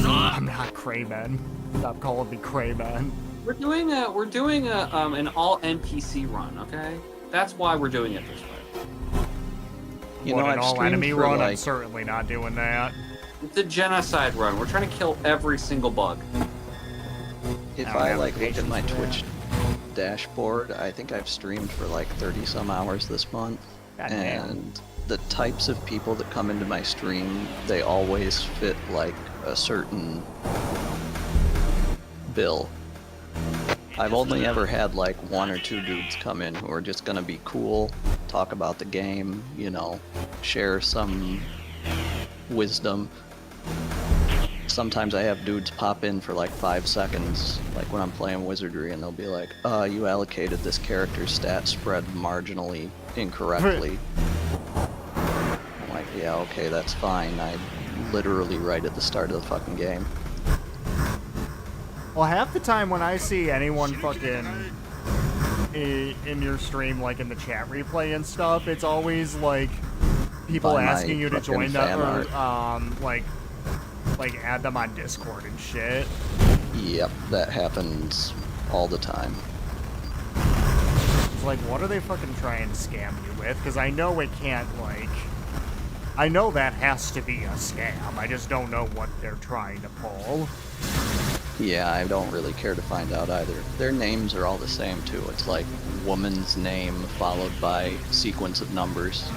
I'm not Crayman. Stop calling me Crayman. We're doing an all NPC run, okay? That's why we're doing it this way. You What, know, an I've all streamed enemy for, run? I'm like, certainly not doing that. It's a genocide run. We're trying to kill every single bug. if I don't I have like the look at patience my for that. Twitch dashboard, I think I've streamed for like 30 some hours this month. God damn. And the types of people that come into my stream, they always fit like a certain bill. I've only ever had like one or two dudes come in who are just gonna be cool, talk about the game, you know, share some wisdom. Sometimes I have dudes pop in for like 5 seconds, like when I'm playing Wizardry, and they'll be like, you allocated this character's stat spread marginally incorrectly. I'm like, yeah, okay, that's fine. I literally right at the start of the fucking game. Well, half the time when I see anyone fucking in your stream, like in the chat replay and stuff, it's always like people By my asking you to fucking join them, fan or like add them on Discord and shit. Yep, that happens all the time. It's like, what are they fucking trying to scam you with? Because I know it can't, like... I know that has to be a scam. I just don't know what they're trying to pull. Yeah, I don't really care to find out either. Their names are all the same too. It's like woman's name followed by sequence of numbers.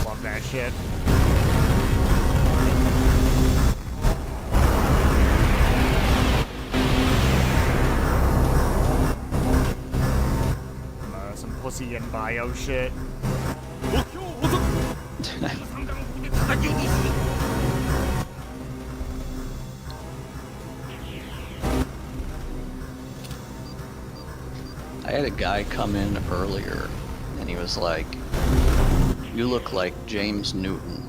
Love that shit. Some pussy in bio shit. I had a guy come in earlier, and he was like, "You look like James Newton."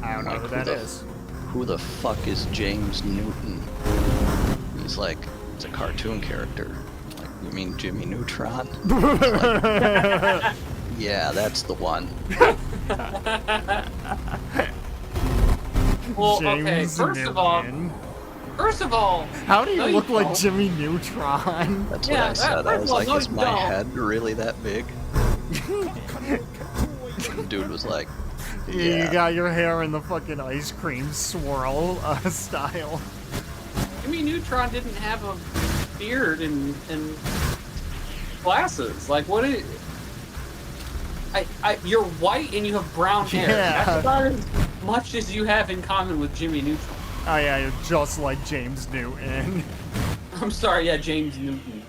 I don't know Like, who that is. Who the fuck is James Newton? He's like, it's a cartoon character. Like, you mean Jimmy Neutron? Like, yeah, that's the one. Well, okay, James Newton. First of all, How do you no, you look like don't. Jimmy Neutron? That's Yeah, what I said. I first was of all, like, no, is you my don't. head really that big? The dude was like, You yeah. got your hair in the fucking ice cream swirl style. Jimmy Neutron didn't have a beard and glasses. Like, what is... you're white and you have brown hair. Yeah. That's about as much as you have in common with Jimmy Neutron. Oh yeah, you're just like James Newton. I'm sorry, yeah, James Newton.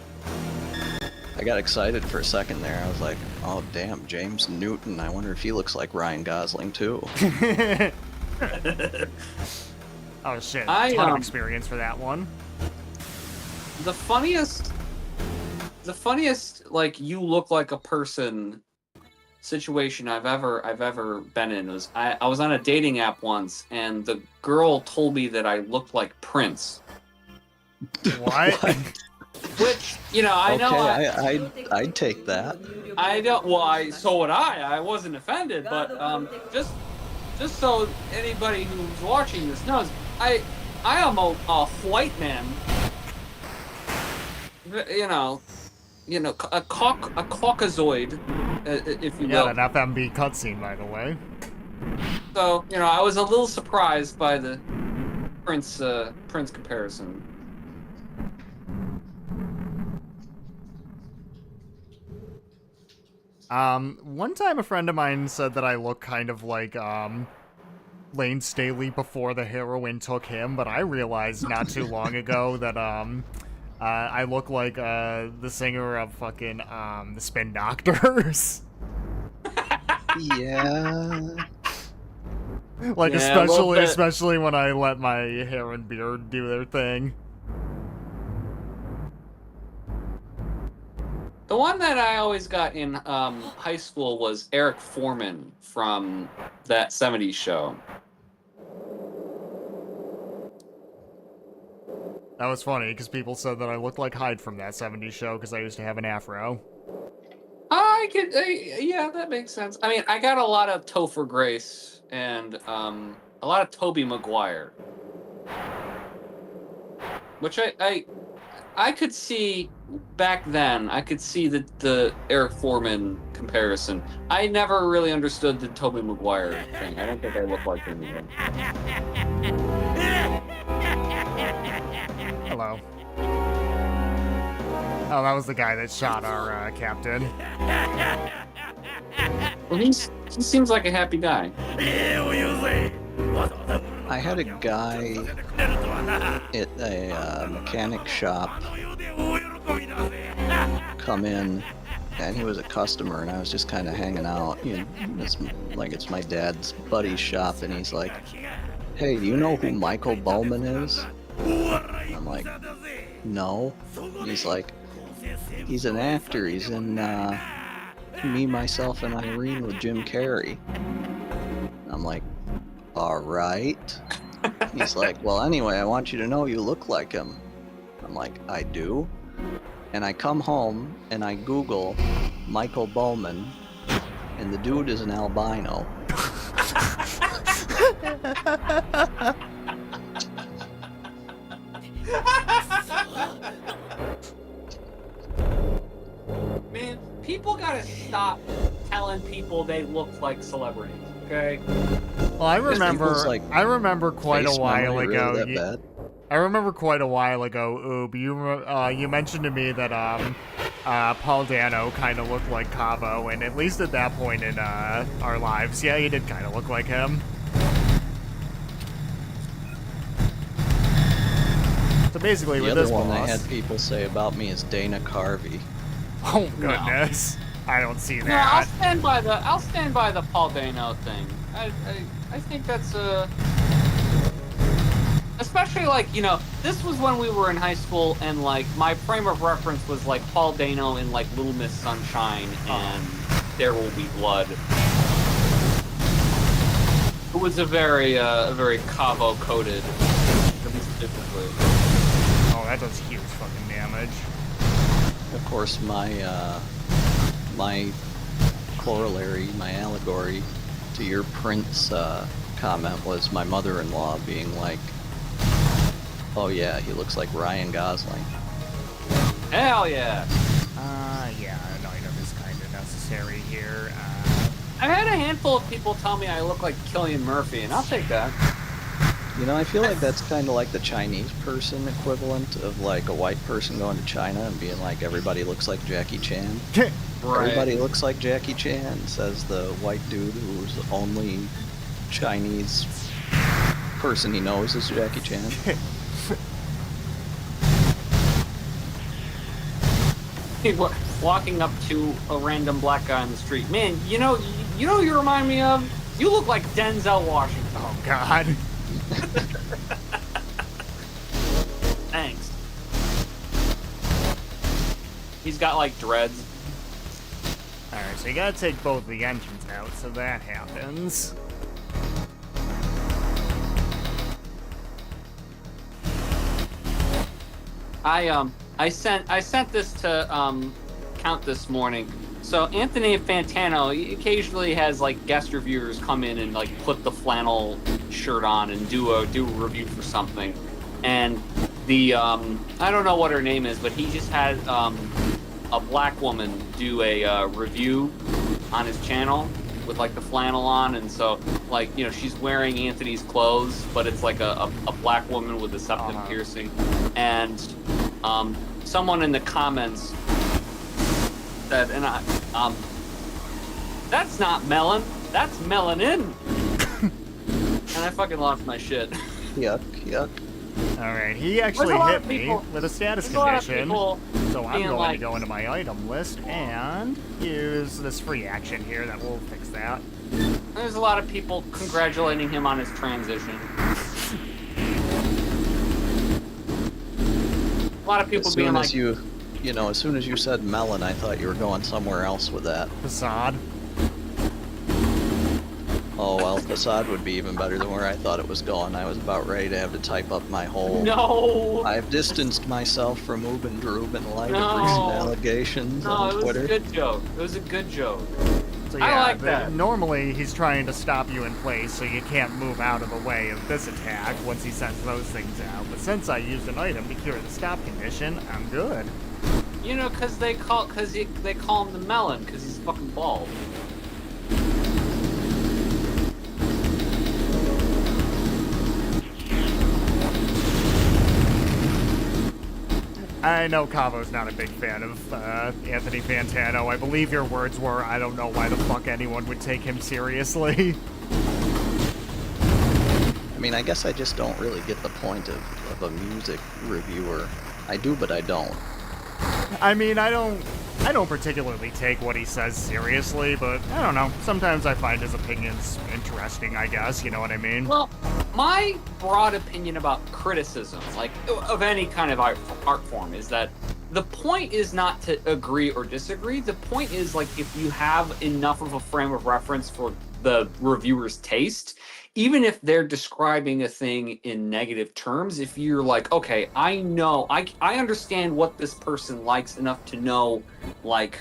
I got excited for a second there. I was like, oh damn, James Newton. I wonder if he looks like Ryan Gosling too. Oh shit, I, ton of experience for that one. The funniest, like, you look like a person situation I've ever been in was I was on a dating app once, and the girl told me that I looked like Prince. What? Which, you know, I know I'd take that. I don't. Well, so would I. I wasn't offended, but just so anybody who's watching this knows, I am a white man. You know, a Caucasoid, if you You will. got an FMB cutscene, by the way. So, you know, I was a little surprised by the Prince comparison. One time a friend of mine said that I look kind of like, Lane Staley before the heroin took him, but I realized not too long ago that, I look like, the singer of fucking, the Spin Doctors. Yeah. Like, Yeah, a little bit. especially when I let my hair and beard do their thing. The one that I always got in high school was Eric Foreman from that 70s show. That was funny, because people said that I looked like Hyde from that 70s show, because I used to have an afro. Yeah, that makes sense. I mean, I got a lot of Topher Grace and a lot of Tobey Maguire, which I could see back then. I could see the Eric Foreman comparison. I never really understood the Tobey Maguire thing. I don't think I look like him either. Hello. Oh, that was the guy that shot our captain. Well, he seems like a happy guy. I had a guy at a mechanic shop come in, and he was a customer, and I was just kind of hanging out. It's my dad's buddy's shop, and he's like, "Hey, do you know who Michael Bowman is?" I'm like, "No." He's like, "He's an actor. He's in Me, Myself, and Irene with Jim Carrey." I'm like, "All right." He's like, "Well, anyway, I want you to know you look like him." I'm like, "I do?" And I come home and I Google Michael Bowman, and the dude is an albino. Man, people gotta stop telling people they look like celebrities, okay? Well, I people's, like, remember quite a face while memory ago. really that bad? I remember quite a while ago, Oob, you mentioned to me that Paul Dano kind of looked like Cavo, and at least at that point in our lives, yeah, he did kind of look like him. So basically, The with other this one boss, I had people say about me is Dana Carvey. oh goodness, I don't see No, I'll that. stand by the Paul Dano thing. I think that's especially like, you know, this was when we were in high school, and like my frame of reference was like Paul Dano in like Little Miss Sunshine and There Will Be Blood. It was a very Cavo coded, at least typically. Oh, that does huge fucking damage. Of course, my corollary, my allegory to your Prince comment was my mother-in-law being like, "Oh yeah, he looks like Ryan Gosling." Hell yeah! Yeah, neither is kind of necessary here. I've had a handful of people tell me I look like Cillian Murphy, and I'll take that. You know, I feel like that's kind of like the Chinese person equivalent of like a white person going to China and being like, everybody looks like Jackie Chan. Everybody looks like Jackie Chan, says the white dude who's the only Chinese person he knows is Jackie Chan. Walking up to a random black guy on the street, man, you know you remind me of? You look like Denzel Washington. Oh God. Thanks. He's got like dreads. Alright, so you gotta take both the engines out, so that happens. I sent this to Count this morning. So Anthony Fantano, he occasionally has like guest reviewers come in and like put the flannel shirt on and do a review for something. And the I don't know what her name is, but he just had a black woman do a review on his channel with like the flannel on, and so like, you know, she's wearing Anthony's clothes, but it's like a black woman with a septum piercing. And someone in the comments said, and That's not melon. That's melanin. And I fucking lost my shit. Yuck, yuck. All right, he actually hit me with a status condition, so I'm going to go into my item list and use this free action here that will fix that. There's a lot of people congratulating him on his transition. A lot of people being like, as soon as you said melon, I thought you were going somewhere else with that. Facade. Oh, well, facade would be even better than where I thought it was going. I was about ready to have to type up my whole... No! I've distanced myself from Oob and Droob in light of recent allegations on Twitter. No, it was a good joke. It was a good joke. So yeah, I like that. Normally, he's trying to stop you in place so you can't move out of the way of this attack once he sends those things out. But since I used an item to cure the stop condition, I'm good. You know, because they call him the melon, because he's fucking bald. I know Cavo's not a big fan of Anthony Fantano. I believe your words were, I don't know why the fuck anyone would take him seriously. I mean, I guess I just don't really get the point of a music reviewer. I do, but I don't. I mean, I don't particularly take what he says seriously, but I don't know. Sometimes I find his opinions interesting, I guess, you know what I mean? Well, my broad opinion about criticism, like, of any kind of art form, is that the point is not to agree or disagree. The point is, like, if you have enough of a frame of reference for the reviewer's taste, even if they're describing a thing in negative terms, if you're like, okay, I know, I understand what this person likes enough to know, like,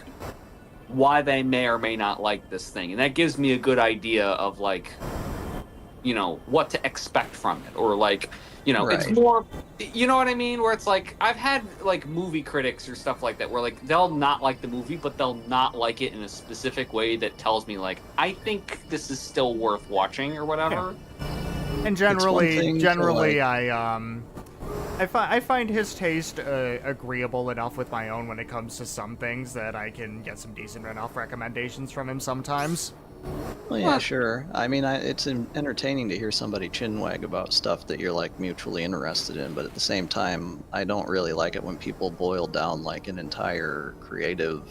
why they may or may not like this thing. And that gives me a good idea of, like, you know, what to expect from it. Or, like, you know, right. It's more, you know what I mean? Where it's like, I've had, like, movie critics or stuff like that where, like, they'll not like the movie, but they'll not like it in a specific way that tells me, like, I think this is still worth watching or whatever. Yeah. And generally, I find his taste agreeable enough with my own when it comes to some things that I can get some decent enough recommendations from him sometimes. Well, yeah, sure. I mean, it's entertaining to hear somebody chinwag about stuff that you're, like, mutually interested in, but at the same time, I don't really like it when people boil down, like, an entire creative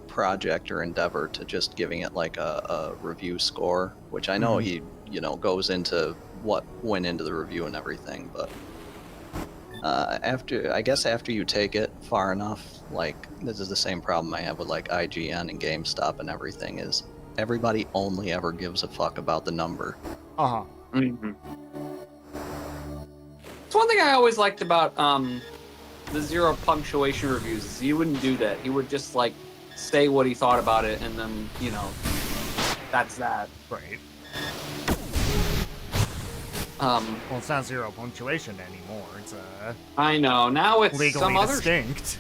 project or endeavor to just giving it, like, a review score, which I know he, you know, goes into what went into the review and everything, but after you take it far enough, like, this is the same problem I have with, like, IGN and GameStop and everything, is everybody only ever gives a fuck about the number. Uh-huh. Mm-hmm. It's one thing I always liked about the zero punctuation reviews is he wouldn't do that. He would just, like, say what he thought about it, and then, you know, that's that. Right. Well, it's not zero punctuation anymore. It's I know. Now it's legally some other distinct.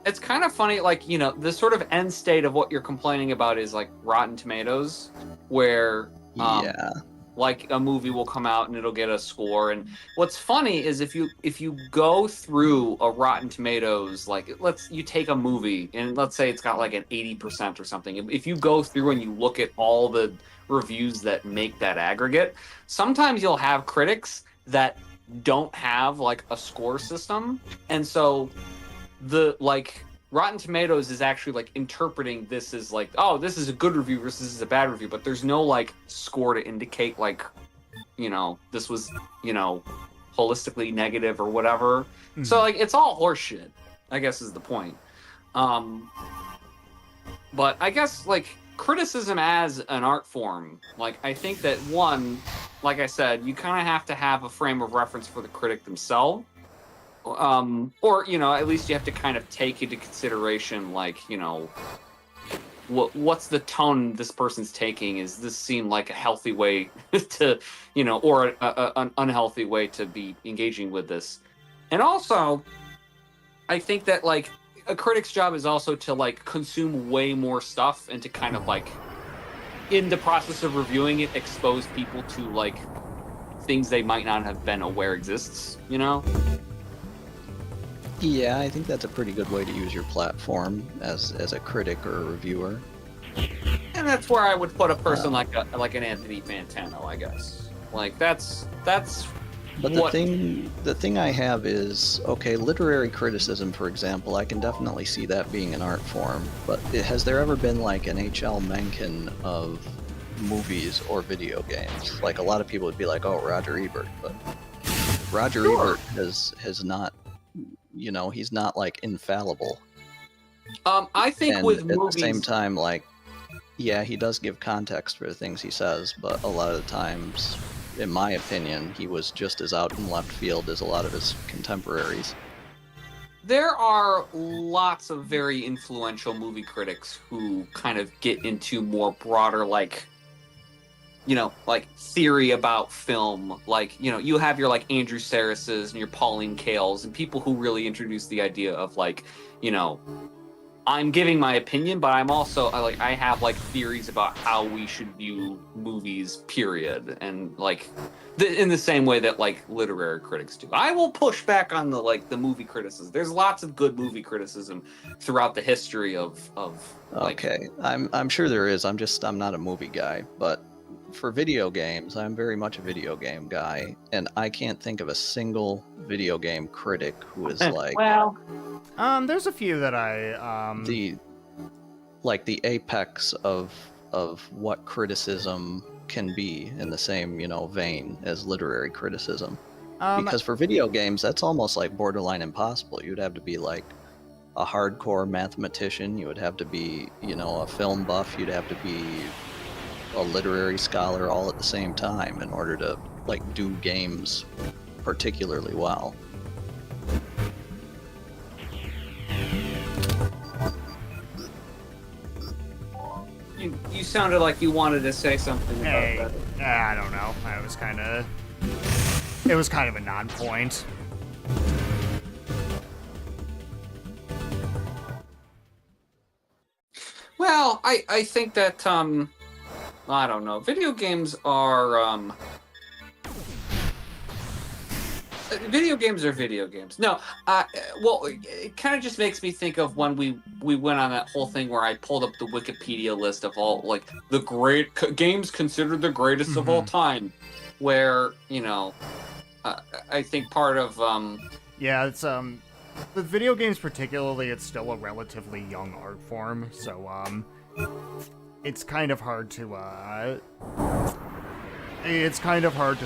It's kind of funny, like, you know, the sort of end state of what you're complaining about is, like, Rotten Tomatoes, where like, a movie will come out and it'll get a score. And what's funny is if you go through a Rotten Tomatoes, like, you take a movie and let's say it's got like an 80% or something. If you go through and you look at all the reviews that make that aggregate, sometimes you'll have critics that don't have, like, a score system. And so the, like, Rotten Tomatoes is actually, like, interpreting this as, like, oh, this is a good review versus this is a bad review, but there's no, like, score to indicate, like, you know, this was, you know, holistically negative or whatever. Mm-hmm. So, like, it's all horseshit, I guess is the point. But I guess, like, criticism as an art form, like, I think that, one, like I said, you kind of have to have a frame of reference for the critic themselves. Or, you know, at least you have to kind of take into consideration, like, you know, what's the tone this person's taking? Is this seem like a healthy way to, you know, or an unhealthy way to be engaging with this? And also, I think that, like, a critic's job is also to, like, consume way more stuff and to kind of, like, in the process of reviewing it, expose people to, like, things they might not have been aware exists, you know? Yeah, I think that's a pretty good way to use your platform as a critic or a reviewer. And that's where I would put a person like an Anthony Fantano, I guess. Like that's But what the thing I have is, okay, literary criticism, for example, I can definitely see that being an art form, but has there ever been like an H.L. Mencken of movies or video games? Like, a lot of people would be like, oh, Roger Ebert, but Roger Ebert has not, you know, he's not like infallible. I think And with at movies, the same time, like, yeah, he does give context for the things he says, but a lot of the times, in my opinion, he was just as out in left field as a lot of his contemporaries. there are lots of very influential movie critics who kind of get into more broader, like, you know, like theory about film. Like, you know, you have your like Andrew Sarases and your Pauline Kaels and people who really introduce the idea of like, you know, I'm giving my opinion, but I'm also I have like theories about how we should view movies, period, and like in the same way that like literary critics do. I will push back on the movie criticism. There's lots of good movie criticism throughout the history of like. Okay, I'm sure there is. I'm not a movie guy, but for video games, I'm very much a video game guy, and I can't think of a single video game critic who is like Well, There's a few that I the apex of what criticism can be in the same, you know, vein as literary criticism. Because for video games, that's almost like borderline impossible. You'd have to be like a hardcore mathematician. You would have to be, you know, a film buff. You'd have to be a literary scholar all at the same time in order to like do games particularly well. you sounded like you wanted to say something about that. I don't know. It was kind of a non-point. Well, I think that I don't know. Video games are video games are video games. No, well, it kind of just makes me think of when we went on that whole thing where I pulled up the Wikipedia list of all like the great games considered the greatest of all time, where you know, I think part of yeah, it's with video games particularly, it's still a relatively young art form, so it's kind of hard to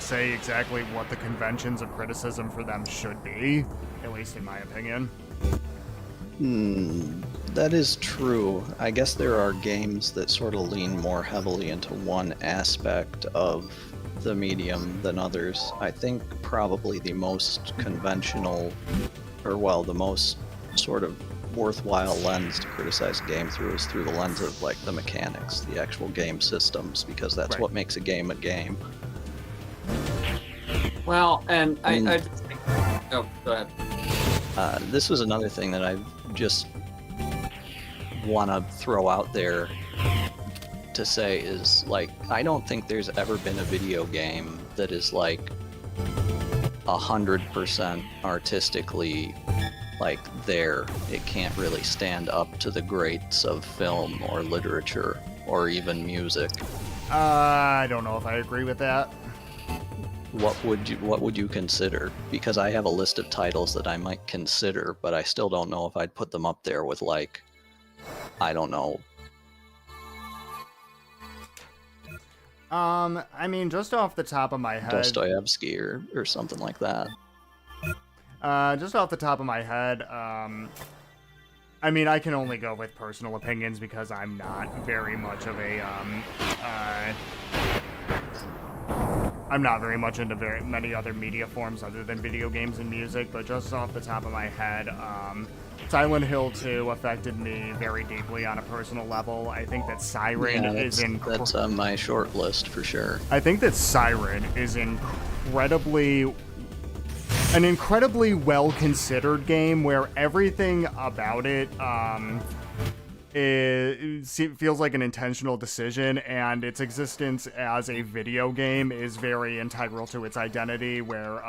say exactly what the conventions of criticism for them should be, at least in my opinion. That is true. I guess there are games that sort of lean more heavily into one aspect of the medium than others. I think probably the most conventional, or well, the most sort of worthwhile lens to criticize a game through is through the lens of like the mechanics, the actual game systems, because that's what makes a game a game. well, and I just think, oh, go ahead. This was another thing that I just want to throw out there to say is like, I don't think there's ever been a video game that is like 100% artistically like there. It can't really stand up to the greats of film or literature or even music. I don't know if I agree with that. What would you consider? Because I have a list of titles that I might consider, but I still don't know if I'd put them up there with like, I don't know. I mean, just off the top of my head, Dostoevsky or something like that. Just off the top of my head, I mean, I can only go with personal opinions because I'm not very much of a, I'm not very much into very many other media forms other than video games and music, but just off the top of my head, Silent Hill 2 affected me very deeply on a personal level. I think that Siren is that's on my short list for sure. I think that Siren is an incredibly well-considered game where everything about it feels like an intentional decision, and its existence as a video game is very integral to its identity, where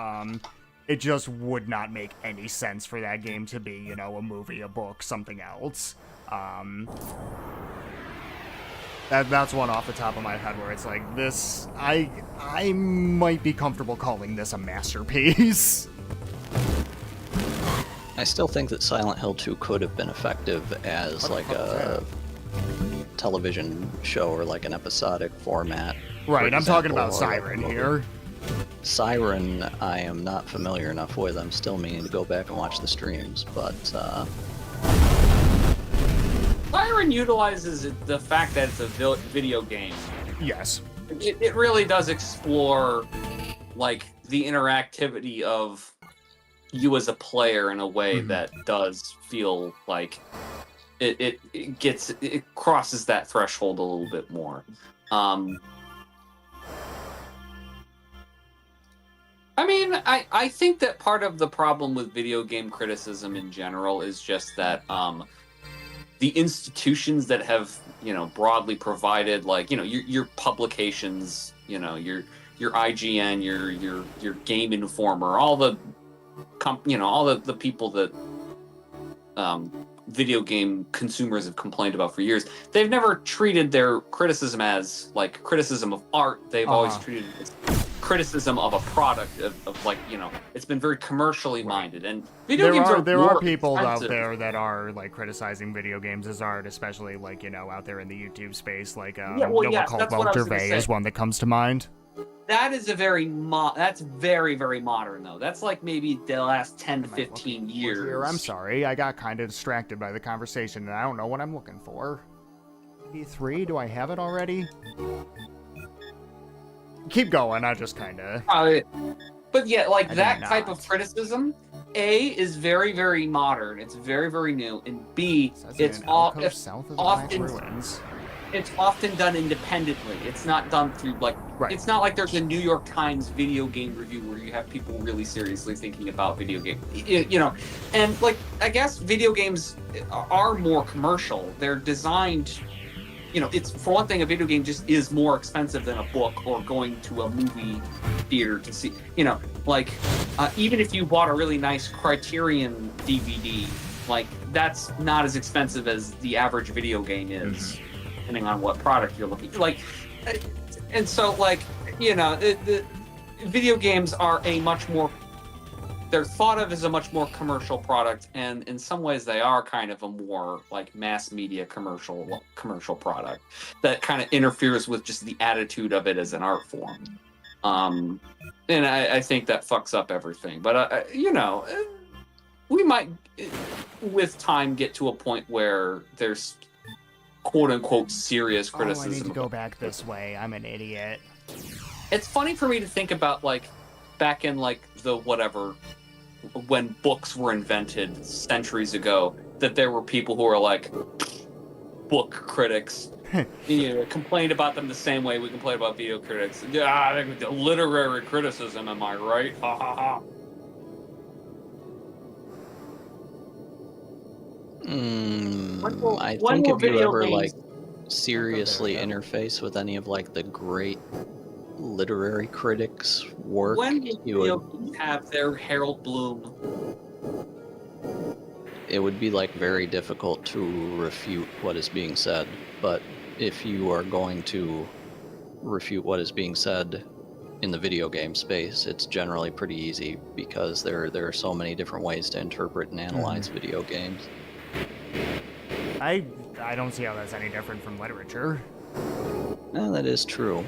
It just would not make any sense for that game to be, you know, a movie, a book, something else. That's one off the top of my head where it's like, this, I might be comfortable calling this a masterpiece. I still think that Silent Hill 2 could have been effective as like a television show or like an episodic format. Right, I'm talking about example, or like Siren a movie. here. Siren, I am not familiar enough with. I'm still meaning to go back and watch the streams, but Siren utilizes the fact that it's a video game. Yes. It really does explore, like, the interactivity of you as a player in a way that does feel like it crosses that threshold a little bit more. I mean, I think that part of the problem with video game criticism in general is just that the institutions that have, you know, broadly provided, like, you know, your publications, you know, your IGN, your Game Informer, all the all the people that video game consumers have complained about for years, they've never treated their criticism as like criticism of art. They've always treated it as criticism of a product of like, you know, it's been very commercially minded, and video games there more are people expensive. out there that are like criticizing video games as art, especially like, you know, out there in the YouTube space, like yes, that's what I was gonna Gervais say. is one that comes to mind. That is a that's very, very modern, though. That's like maybe the last 10 to 15 years. Here, I'm sorry, I got kind of distracted by the conversation, and I don't know what I'm looking for. E3, do I have it already? Keep going, I just kind of... But yeah, like I that did type not. of criticism, A, is very, very modern. It's very, very new. And B, it's south of the often Black Ruins. it's often done independently. It's not done through like It's not like there's a New York Times video game review where you have people really seriously thinking about video games. You know, and like I guess video games are more commercial. They're designed. You know, it's for one thing, a video game just is more expensive than a book or going to a movie theater to see. You know, like even if you bought a really nice Criterion DVD, like that's not as expensive as the average video game is, depending on what product you're looking. Like, and so like, you know, the video games are a much more. They're thought of as a much more commercial product, and in some ways they are kind of a more like mass media commercial product that kind of interferes with just the attitude of it as an art form. And I think that fucks up everything. But you know, we might, with time, get to a point where there's quote unquote serious criticism. I need to go back this way. I'm an idiot. It's funny for me to think about like back in like the whatever, when books were invented centuries ago, that there were people who were like book critics. You know, complained about them the same way we complain about video critics. Literary criticism, am I right? Ha ha ha. I think if you ever like seriously interface with any of like the great literary critics' work, When you would have their Harold Bloom. It would be like very difficult to refute what is being said. But if you are going to refute what is being said in the video game space, it's generally pretty easy because there are so many different ways to interpret and analyze video games. I don't see how that's any different from literature. That is true.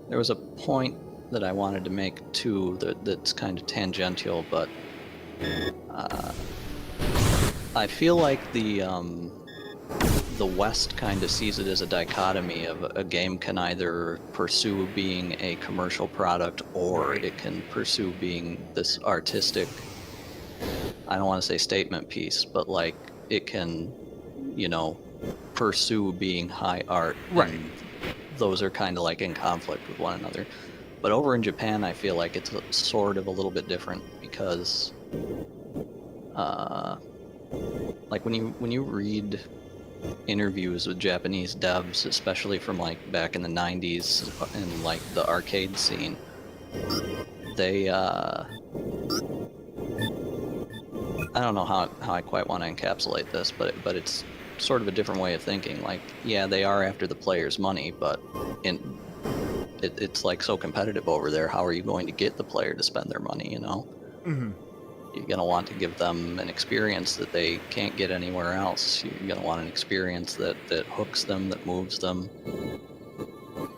There was a point that I wanted to make too that's kind of tangential, but I feel like the West kind of sees it as a dichotomy of a game can either pursue being a commercial product or it can pursue being this artistic, I don't want to say statement piece, but like it can, you know, pursue being high art. Right. And those are kind of like in conflict with one another. But over in Japan, I feel like it's sort of a little bit different because like when you read interviews with Japanese devs, especially from like back in the 90s in like the arcade scene, they I don't know how I quite want to encapsulate this, but it's sort of a different way of thinking. Like, yeah, they are after the player's money, but it's like so competitive over there. How are you going to get the player to spend their money, you know? Mm-hmm. You're going to want to give them an experience that they can't get anywhere else. You're going to want an experience that hooks them, that moves them.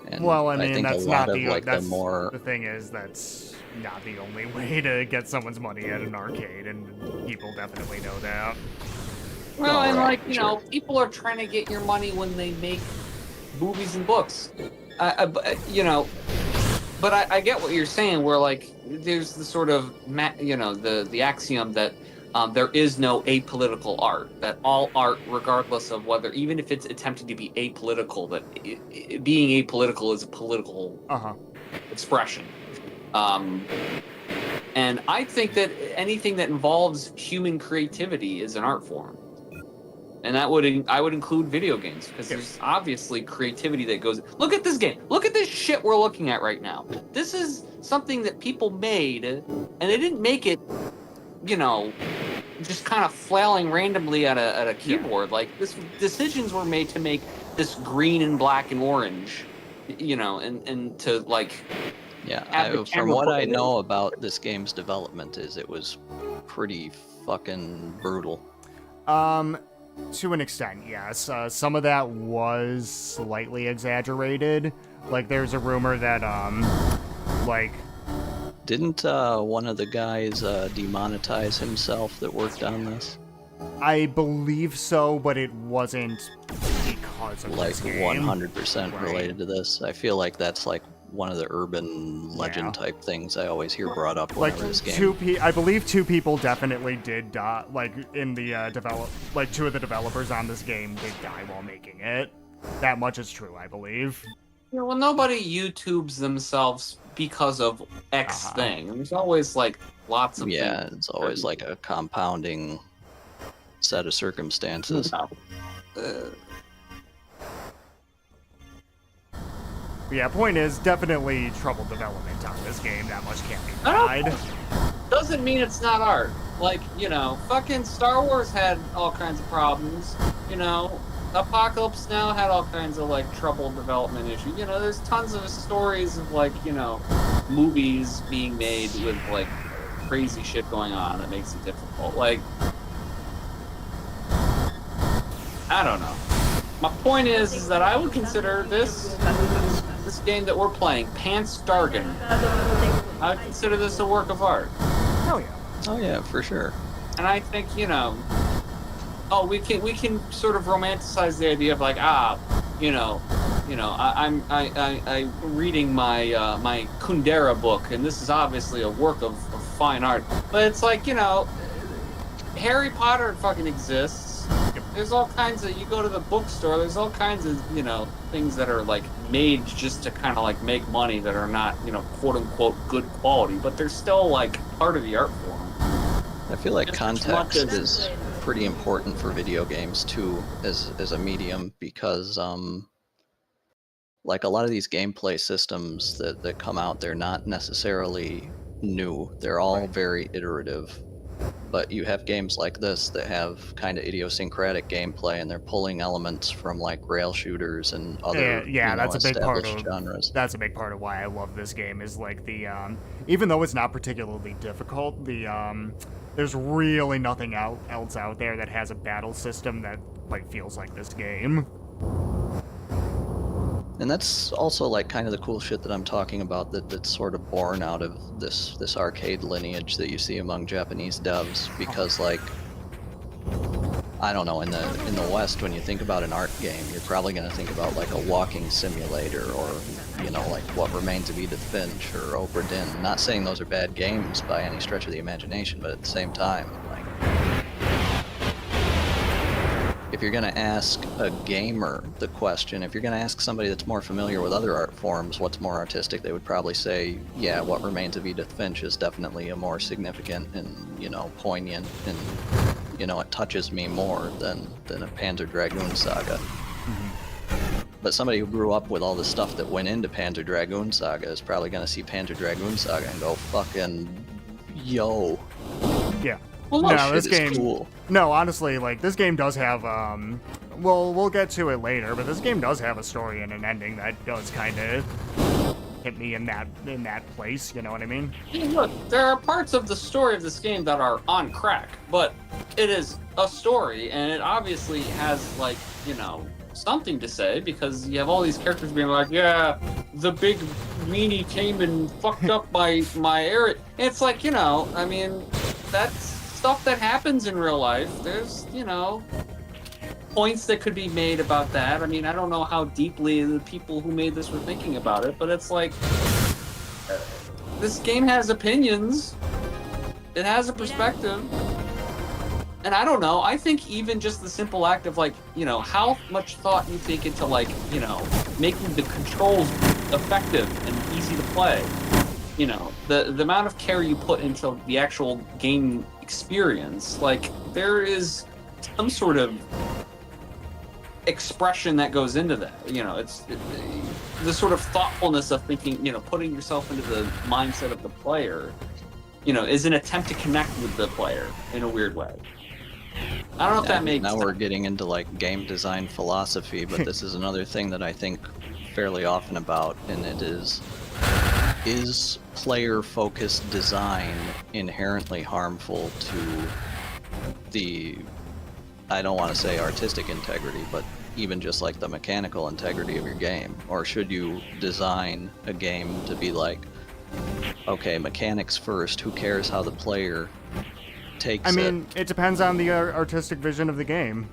And Well, I mean, think that's a lot not of the like that's the more the thing is that's not the only way to get someone's money at an arcade, and people definitely know that. Well, No, and right, like you sure. know, people are trying to get your money when they make movies and books. You know, but I get what you're saying. Where like there's the sort of you know the axiom that there is no apolitical art. That all art, regardless of whether even if it's attempting to be apolitical, that being apolitical is a political expression. And I think that anything that involves human creativity is an art form. And that would I would include video games because there's obviously creativity that goes. Look at this game. Look at this shit we're looking at right now. This is something that people made, and they didn't make it, you know, just kind of flailing randomly at a keyboard. Yeah. Like decisions were made to make this green and black and orange, you know, and to like. Yeah, from what I know about this game's development is it was pretty fucking brutal. To an extent, yes. Some of that was slightly exaggerated. Like, there's a rumor that, like... Didn't one of the guys demonetize himself that worked on this? I believe so, but it wasn't because of like this game. 100% Right. related to this. I feel like that's like one of the urban legend type things I always hear brought up Like whenever this game. I believe two people definitely did die. Like in the two of the developers on this game did die while making it. That much is true, I believe. Yeah, well, nobody YouTubes themselves because of X thing. There's always like lots of things. It's always like a compounding set of circumstances. Yeah, point is, definitely troubled development on this game. That much can't be denied. Doesn't mean it's not art. Like, you know, fucking Star Wars had all kinds of problems. You know, Apocalypse Now had all kinds of, like, troubled development issues. You know, there's tons of stories of, like, you know, movies being made with, like, crazy shit going on that makes it difficult. Like, I don't know. My point is that I would consider this game that we're playing, Pants Dargon, I would consider this a work of art. Hell yeah. Oh yeah, for sure. And I think, you know, we can sort of romanticize the idea of like, I'm reading my my Kundera book, and this is obviously a work of fine art. But it's like, you know, Harry Potter fucking exists. There's all kinds of, you go to the bookstore, there's all kinds of, you know, things that are like made just to kind of like make money that are not, you know, quote unquote good quality, but they're still like part of the art form. I feel like Just context as much as- is pretty important for video games too, as a medium, because like a lot of these gameplay systems that come out, they're not necessarily new. They're all very iterative. But you have games like this that have kind of idiosyncratic gameplay, and they're pulling elements from like rail shooters and other that's a big part of genres. That's a big part of why I love this game. Is like the even though it's not particularly difficult, there's really nothing else out there that has a battle system that like feels like this game. And that's also like kind of the cool shit that I'm talking about, that's sort of born out of this arcade lineage that you see among Japanese devs, because like, I don't know, in the West, when you think about an art game, you're probably going to think about like a walking simulator, or you know, like What Remains of Edith Finch or Obra Dinn. Not saying those are bad games by any stretch of the imagination, but at the same time, like, if you're going to ask a gamer the question, if you're going to ask somebody that's more familiar with other art forms what's more artistic, they would probably say, yeah, What Remains of Edith Finch is definitely a more significant and, you know, poignant and you know, it touches me more than a Panzer Dragoon Saga. But somebody who grew up with all the stuff that went into Panzer Dragoon Saga is probably going to see Panzer Dragoon Saga and go, fucking, yo. Yeah. Well, no, shit this is game. cool. No, honestly, like this game does have. Well, we'll get to it later, but this game does have a story and an ending that does kind of hit me in that place. You know what I mean? Look, there are parts of the story of this game that are on crack, but it is a story, and it obviously has, like, you know, something to say, because you have all these characters being like, yeah, the big meanie came and fucked up my area. It's like, you know, I mean, that's stuff that happens in real life. There's, you know, points that could be made about that. I mean, I don't know how deeply the people who made this were thinking about it, but it's like, this game has opinions. It has a perspective. And I don't know, I think even just the simple act of, like, you know, how much thought you think into, like, you know, making the controls effective and easy to play. You know, the amount of care you put into the actual game experience, like, there is some sort of expression that goes into that. You know, the sort of thoughtfulness of thinking, you know, putting yourself into the mindset of the player, you know, is an attempt to connect with the player in a weird way. I don't know if that makes sense. Now we're getting into, like, game design philosophy, but this is another thing that I think fairly often about, and it is player-focused design inherently harmful to the, I don't want to say artistic integrity, but even just like the mechanical integrity of your game? Or should you design a game to be like, okay, mechanics first, who cares how the player takes it? I mean, it depends on the artistic vision of the game.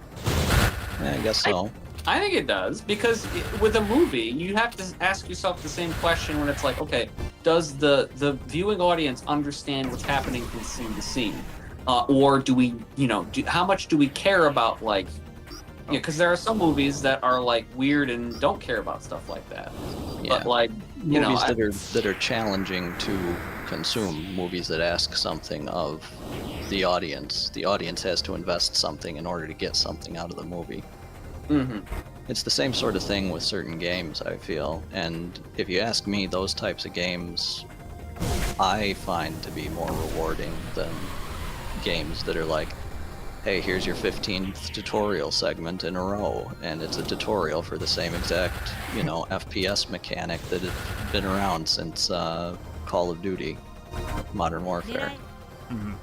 Yeah, I guess so. I think it does, because with a movie, you have to ask yourself the same question when it's like, okay, does the viewing audience understand what's happening from scene to scene? Or do we, you know, how much do we care about, like, you know, because there are some movies that are, like, weird and don't care about stuff like that. Yeah. But, like, you movies know, that are challenging to consume, movies that ask something of the audience. The audience has to invest something in order to get something out of the movie. Mm-hmm. It's the same sort of thing with certain games, I feel. And if you ask me, those types of games I find to be more rewarding than games that are like, hey, here's your 15th tutorial segment in a row, and it's a tutorial for the same exact, you know, FPS mechanic that has been around since Call of Duty, Modern Warfare. Mm-hmm.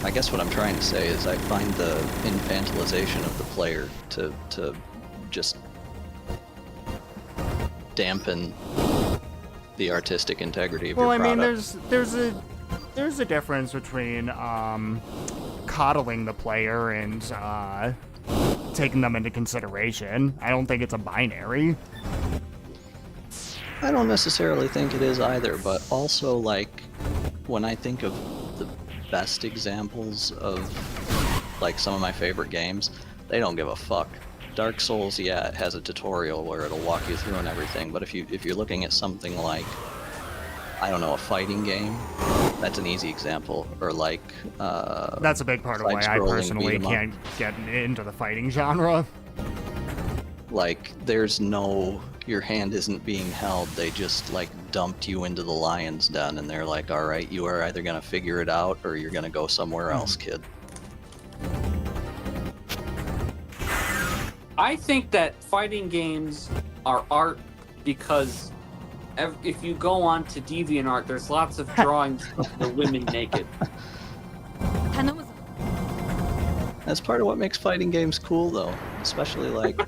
I guess what I'm trying to say is I find the infantilization of the player to just dampen the artistic integrity of your product. Well, I mean, there's a difference between coddling the player and taking them into consideration. I don't think it's a binary. I don't necessarily think it is either, but also, like, when I think of the best examples of, like, some of my favorite games, they don't give a fuck. Dark Souls, yeah, it has a tutorial where it'll walk you through and everything, but if you're looking at something like, I don't know, a fighting game, that's an easy example. Or like that's a big part of why I personally can't get into the fighting genre. Like, there's no, your hand isn't being held, they just, like, dumped you into the lion's den and they're like, alright, you are either gonna figure it out or you're gonna go somewhere else, kid. I think that fighting games are art because if you go on to DeviantArt, there's lots of drawings of the women naked. That's part of what makes fighting games cool, though. Especially, like,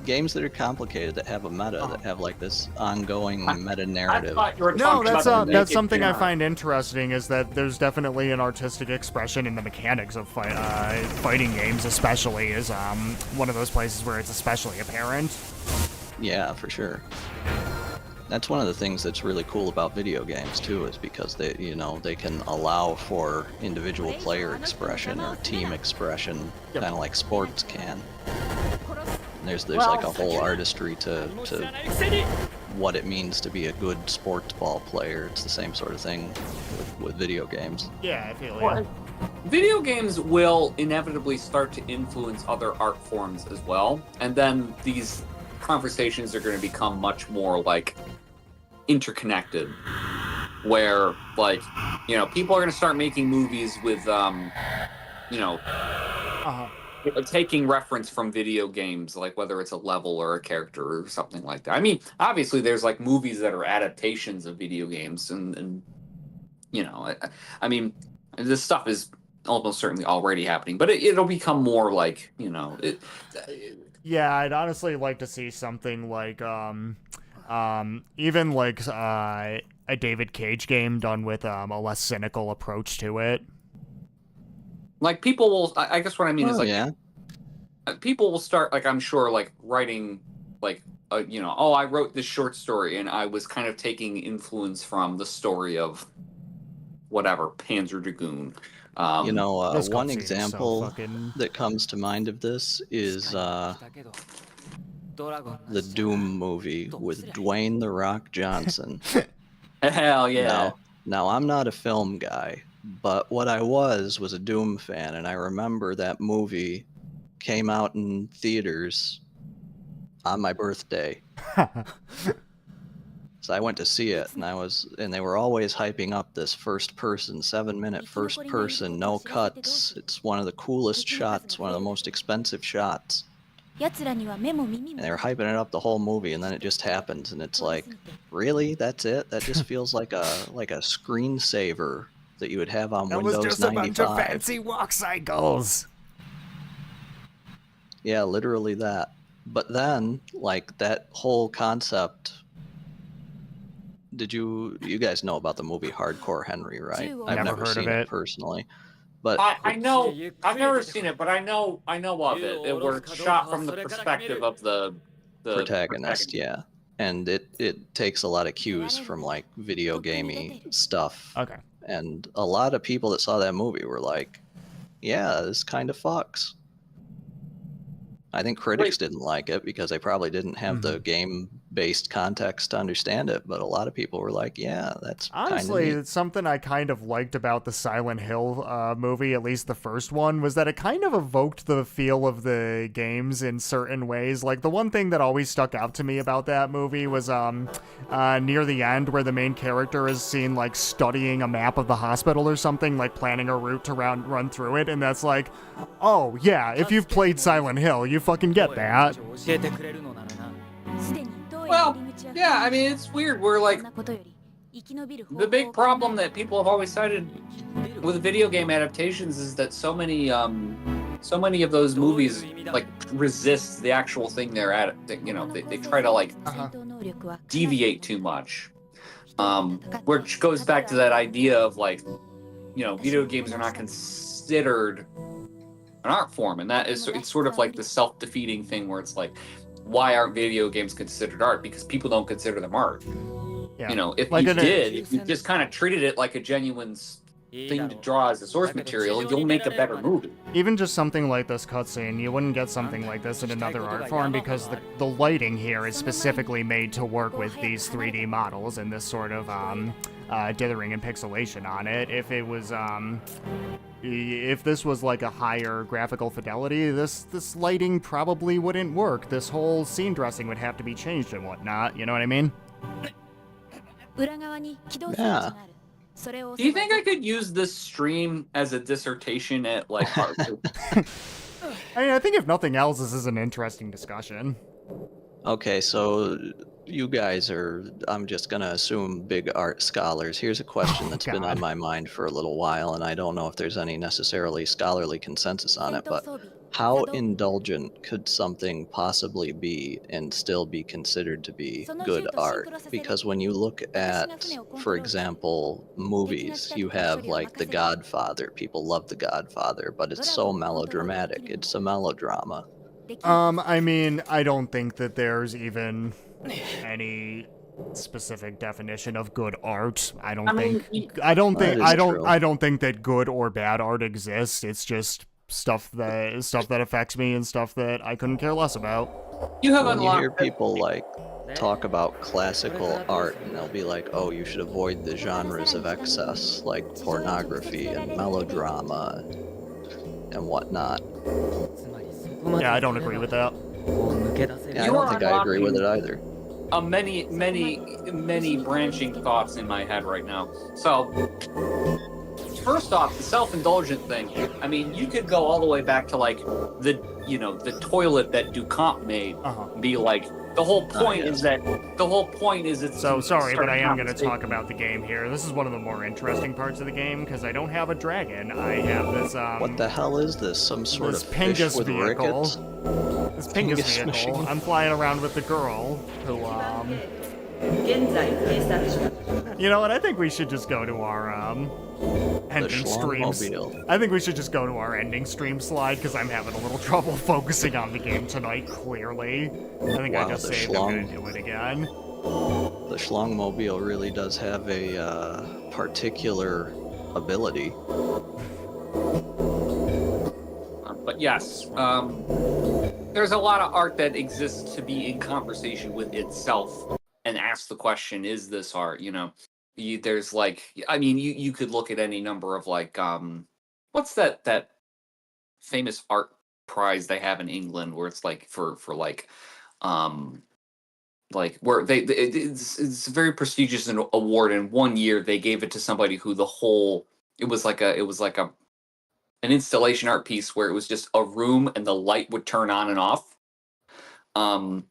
games that are complicated, that have a meta, that have, like, this ongoing meta-narrative. No, that's something I find interesting, is that there's definitely an artistic expression in the mechanics of fighting games, especially, is one of those places where it's especially apparent. Yeah, for sure. That's one of the things that's really cool about video games, too, is because they, you know, they can allow for individual player expression or team expression, kind of like sports can. There's like a whole artistry to what it means to be a good sports ball player. It's the same sort of thing with video games. Yeah, I feel Well, you. video games will inevitably start to influence other art forms as well, and then these conversations are going to become much more like interconnected, where like, you know, people are going to start making movies with you know, Uh-huh. taking reference from video games, like whether it's a level or a character or something like that. I mean, obviously there's like movies that are adaptations of video games, and you know, I mean, this stuff is almost certainly already happening, but it'll become more like, you know, Yeah, I'd honestly like to see something like even like a David Cage game done with a less cynical approach to it. like people will. I guess what I mean is like yeah. people will start, like, I'm sure, like writing like you know, oh, I wrote this short story and I was kind of taking influence from the story of whatever Panzer Dragoon. You know, This one cutscene is so example fucking- that comes to mind of this is the Doom movie with Dwayne "The Rock" Johnson. Hell yeah. Now I'm not a film guy, but what I was a Doom fan, and I remember that movie came out in theaters on my birthday. So I went to see it, and they were always hyping up this first person, 7-minute first person, no cuts. It's one of the coolest shots, one of the most expensive shots. And they were hyping it up the whole movie, and then it just happens, and it's like, really? That's it? That just feels like a screensaver that you would have on That Windows was just 95. a bunch of fancy walk cycles. Yeah, literally that. But then, like, that whole concept. You guys know about the movie Hardcore Henry, right? I've Never heard of seen it personally. But I know, I've never seen it, but I know of it. Where it's shot from the perspective of the protagonist, yeah. And it takes a lot of cues from like video gamey stuff. Okay. And a lot of people that saw that movie were like, yeah, this kind of fucks. I think critics didn't like it because they probably didn't have the game-based context to understand it, but a lot of people were like, yeah, that's honestly, kind of it's something I kind of liked about the Silent Hill movie, at least the first one, was that it kind of evoked the feel of the games in certain ways. Like, the one thing that always stuck out to me about that movie was near the end where the main character is seen, like, studying a map of the hospital or something, like planning a route to run through it, and that's like, oh, yeah, if you've played Silent Hill, you fucking get that. Well, yeah, I mean, it's weird. We're like, the big problem that people have always cited with video game adaptations is that so many of those movies like resist the actual thing they're at. You know, they try to like deviate too much, which goes back to that idea of like, you know, video games are not considered an art form, and that is, it's sort of like the self-defeating thing where it's like, why aren't video games considered art? Because people don't consider them art. Yeah. You know, if Like if you just kind of treated it like a genuine thing to draw as a source material, you'll make a better movie. Even just something like this cutscene, you wouldn't get something like this in another art form because the lighting here is specifically made to work with these 3D models and this sort of dithering and pixelation on it. If it was if this was like a higher graphical fidelity, this lighting probably wouldn't work. This whole scene dressing would have to be changed and whatnot. You know what I mean? Yeah. Do you think I could use this stream as a dissertation at like Harvard? I mean, I think if nothing else, this is an interesting discussion. Okay, so you guys are, I'm just going to assume, big art scholars. Here's a question that's been on my mind for a little while, and I don't know if there's any necessarily scholarly consensus on it, but how indulgent could something possibly be and still be considered to be good art? Because when you look at, for example, movies, you have like The Godfather. People love The Godfather, but it's so melodramatic. It's a melodrama. I mean, I don't think that there's even any specific definition of good art. I don't think that good or bad art exists. It's just stuff that affects me and stuff that I couldn't care less about. You have When you unlocked. hear people like talk about classical art and they'll be like, oh, you should avoid the genres of excess, like pornography and melodrama and whatnot. Yeah, I don't agree with that. Yeah, I You don't are think I agree with it unlocking either. many branching thoughts in my head right now. So, first off, the self-indulgent thing. I mean, you could go all the way back to like the toilet that Duchamp made. And be like, the whole point is yes. it's So to sorry, start but a I am going to conversation. talk about the game here. This is one of the more interesting parts of the game because I don't have a dragon. I have this What the hell is this? Some sort this of fish Pingus with vehicle. rickets? This Pingus Pingus vehicle. machine. I'm flying around with the girl who 現在偵察中 You know what? I think we should just go to our The ending streams. Schlongmobile. I think we should just go to our ending stream slide because I'm having a little trouble focusing on the game tonight. Clearly, I think I Wow, just the saved. I'm gonna do it again. The Schlongmobile really does have a particular ability. But yes, there's a lot of art that exists to be in conversation with itself and ask the question, is this art? You know, there's like, I mean, you could look at any number of like, what's that famous art prize they have in England where it's like like where it's a very prestigious award. And one year they gave it to somebody who it was like an installation art piece where it was just a room and the light would turn on and off.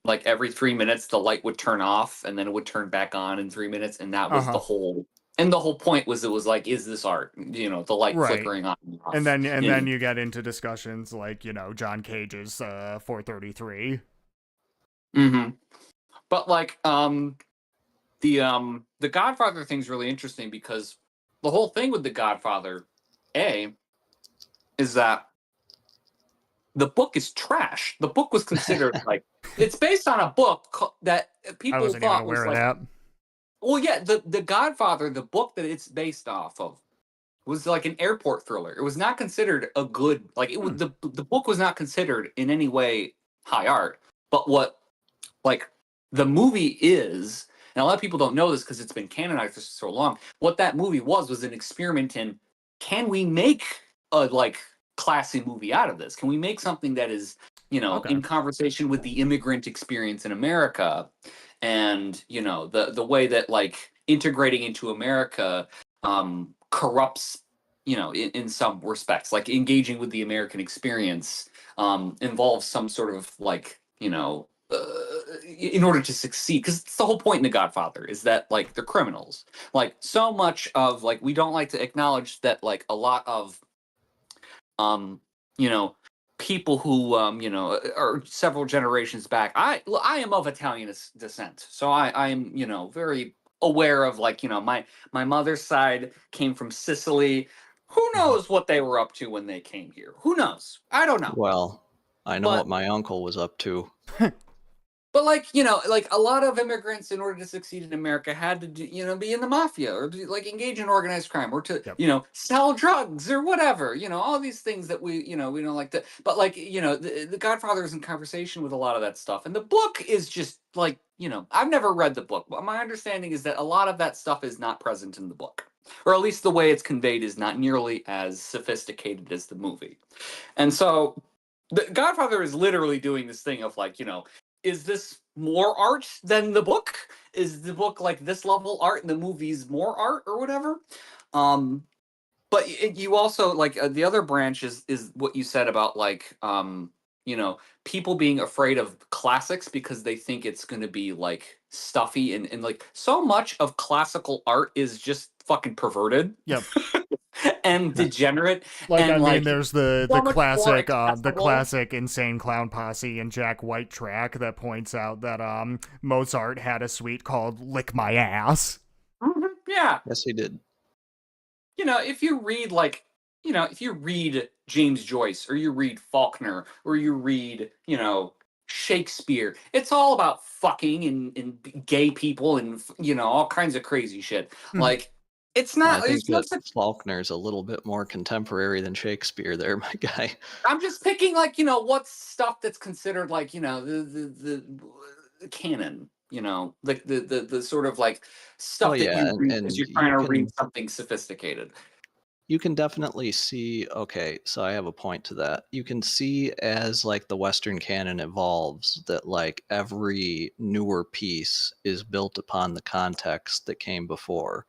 Like every 3 minutes the light would turn off and then it would turn back on in 3 minutes, and that was the whole. And the whole point was, it was like, is this art? You know, the light flickering on and off. And then you get into discussions like, you know, John Cage's 433. Mm-hmm. But like the Godfather thing's really interesting because the whole thing with the Godfather is that the book is trash. The book was considered like, it's based on a book that people I wasn't thought even was aware like, of that. well, yeah, the Godfather, the book that it's based off of, was like an airport thriller. It was not considered a good, like it was the book was not considered in any way high art. But what like the movie is, and a lot of people don't know this because it's been canonized for so long. What that movie was an experiment in, can we make a like classy movie out of this? Can we make something that is, you know, in conversation with the immigrant experience in America, and you know the way that like integrating into America corrupts, you know, in some respects, like engaging with the American experience involves some sort of like, you know, in order to succeed, because it's the whole point in The Godfather is that like they're criminals. Like so much of like, we don't like to acknowledge that like a lot of you know, people who you know, are several generations back. I am of Italian descent, so I am, you know, very aware of like, you know, my mother's side came from Sicily. Who knows what they were up to when they came here? Who knows? I don't know. Well, I know what my uncle was up to. But like, you know, like a lot of immigrants, in order to succeed in America, had to do, you know, be in the mafia or like engage in organized crime or to, you know, sell drugs or whatever, you know, all these things that we, you know, we don't like to. But like, you know, the Godfather is in conversation with a lot of that stuff, and the book is just like, you know, I've never read the book, but my understanding is that a lot of that stuff is not present in the book, or at least the way it's conveyed is not nearly as sophisticated as the movie. And so the Godfather is literally doing this thing of like, you know, is this more art than the book? Is the book like this level art and the movie's more art or whatever? But you also like the other branch is what you said about like you know, people being afraid of classics because they think it's going to be like stuffy, and like so much of classical art is just fucking perverted. Yep. And degenerate. Like, and I mean, like, there's the so much more classic accessible. Insane Clown Posse and Jack White track that points out that Mozart had a suite called Lick My Ass. Yeah. Yes, he did. You know, if you read like, you know, if you read James Joyce or you read Faulkner or you read, you know, Shakespeare, it's all about fucking and gay people and, you know, all kinds of crazy shit. Like, it's not. I think It's not that Faulkner's a little bit more contemporary than Shakespeare there, my guy. I'm just picking like, you know, what's stuff that's considered like, you know, the canon. you know, the sort of like stuff Well, that yeah, you read and as you're you trying to read can something sophisticated. you can definitely see. Okay, so I have a point to that. You can see as like the Western canon evolves that like every newer piece is built upon the context that came before.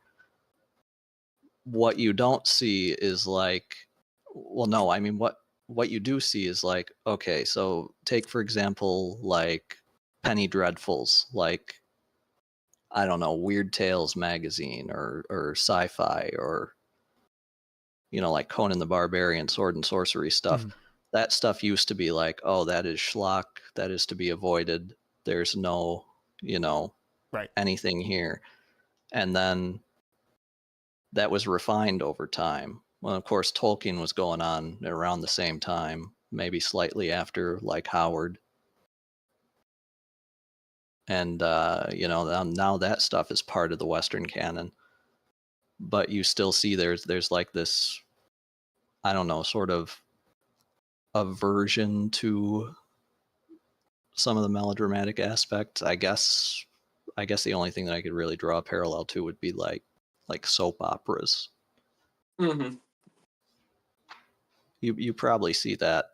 What you don't see is like, well, no, I mean what you do see is like, okay, so take for example like Penny Dreadfuls, like I don't know, Weird Tales magazine or sci-fi or like Conan the Barbarian, sword and sorcery stuff. Mhm. That stuff used to be like, oh, that is schlock, that is to be avoided. There's no, Right. anything here. And then that was refined over time. Well, of course, Tolkien was going on around the same time, maybe slightly after, like Howard. And now that stuff is part of the Western canon. But you still see there's like this, I don't know, sort of aversion to some of the melodramatic aspects. I guess the only thing that I could really draw a parallel to would be like soap operas. Mm-hmm. You probably see that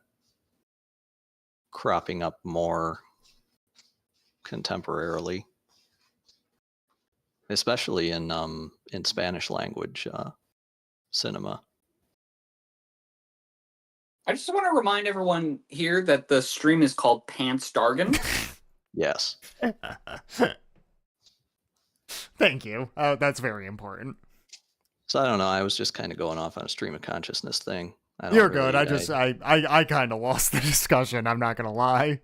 cropping up more contemporarily, especially in Spanish language cinema. I just want to remind everyone here that the stream is called Pants Dargon. Yes. Thank you. That's very important. So I don't know. I was just kind of going off on a stream of consciousness thing. I don't You're really, good. I kind of lost the discussion. I'm not gonna lie.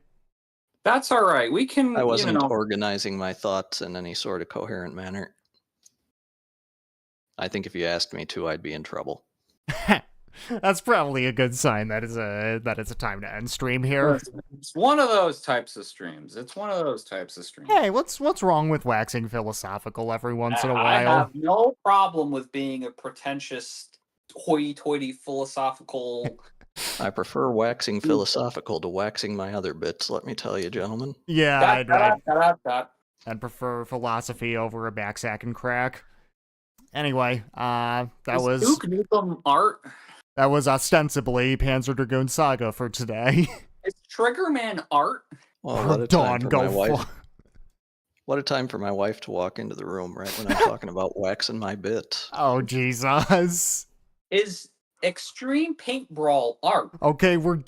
That's all right. We can. I wasn't organizing my thoughts in any sort of coherent manner. I think if you asked me to, I'd be in trouble. That's probably a good sign that is a time to end stream here. It's one of those types of streams. It's one of those types of streams. Hey, what's wrong with waxing philosophical every once in a while? I have no problem with being a pretentious, hoity-toity philosophical. I prefer waxing philosophical to waxing my other bits, let me tell you, gentlemen. Yeah, I'd prefer philosophy over a backsack and crack. Anyway, that was Duke Nukem art. That was ostensibly Panzer Dragoon Saga for today. Is Triggerman art? Well, what a time for my wife. What a time for my wife to walk into the room right when I'm talking about waxing my bit. Oh, Jesus. Is Extreme Paint Brawl art? Okay, we're done.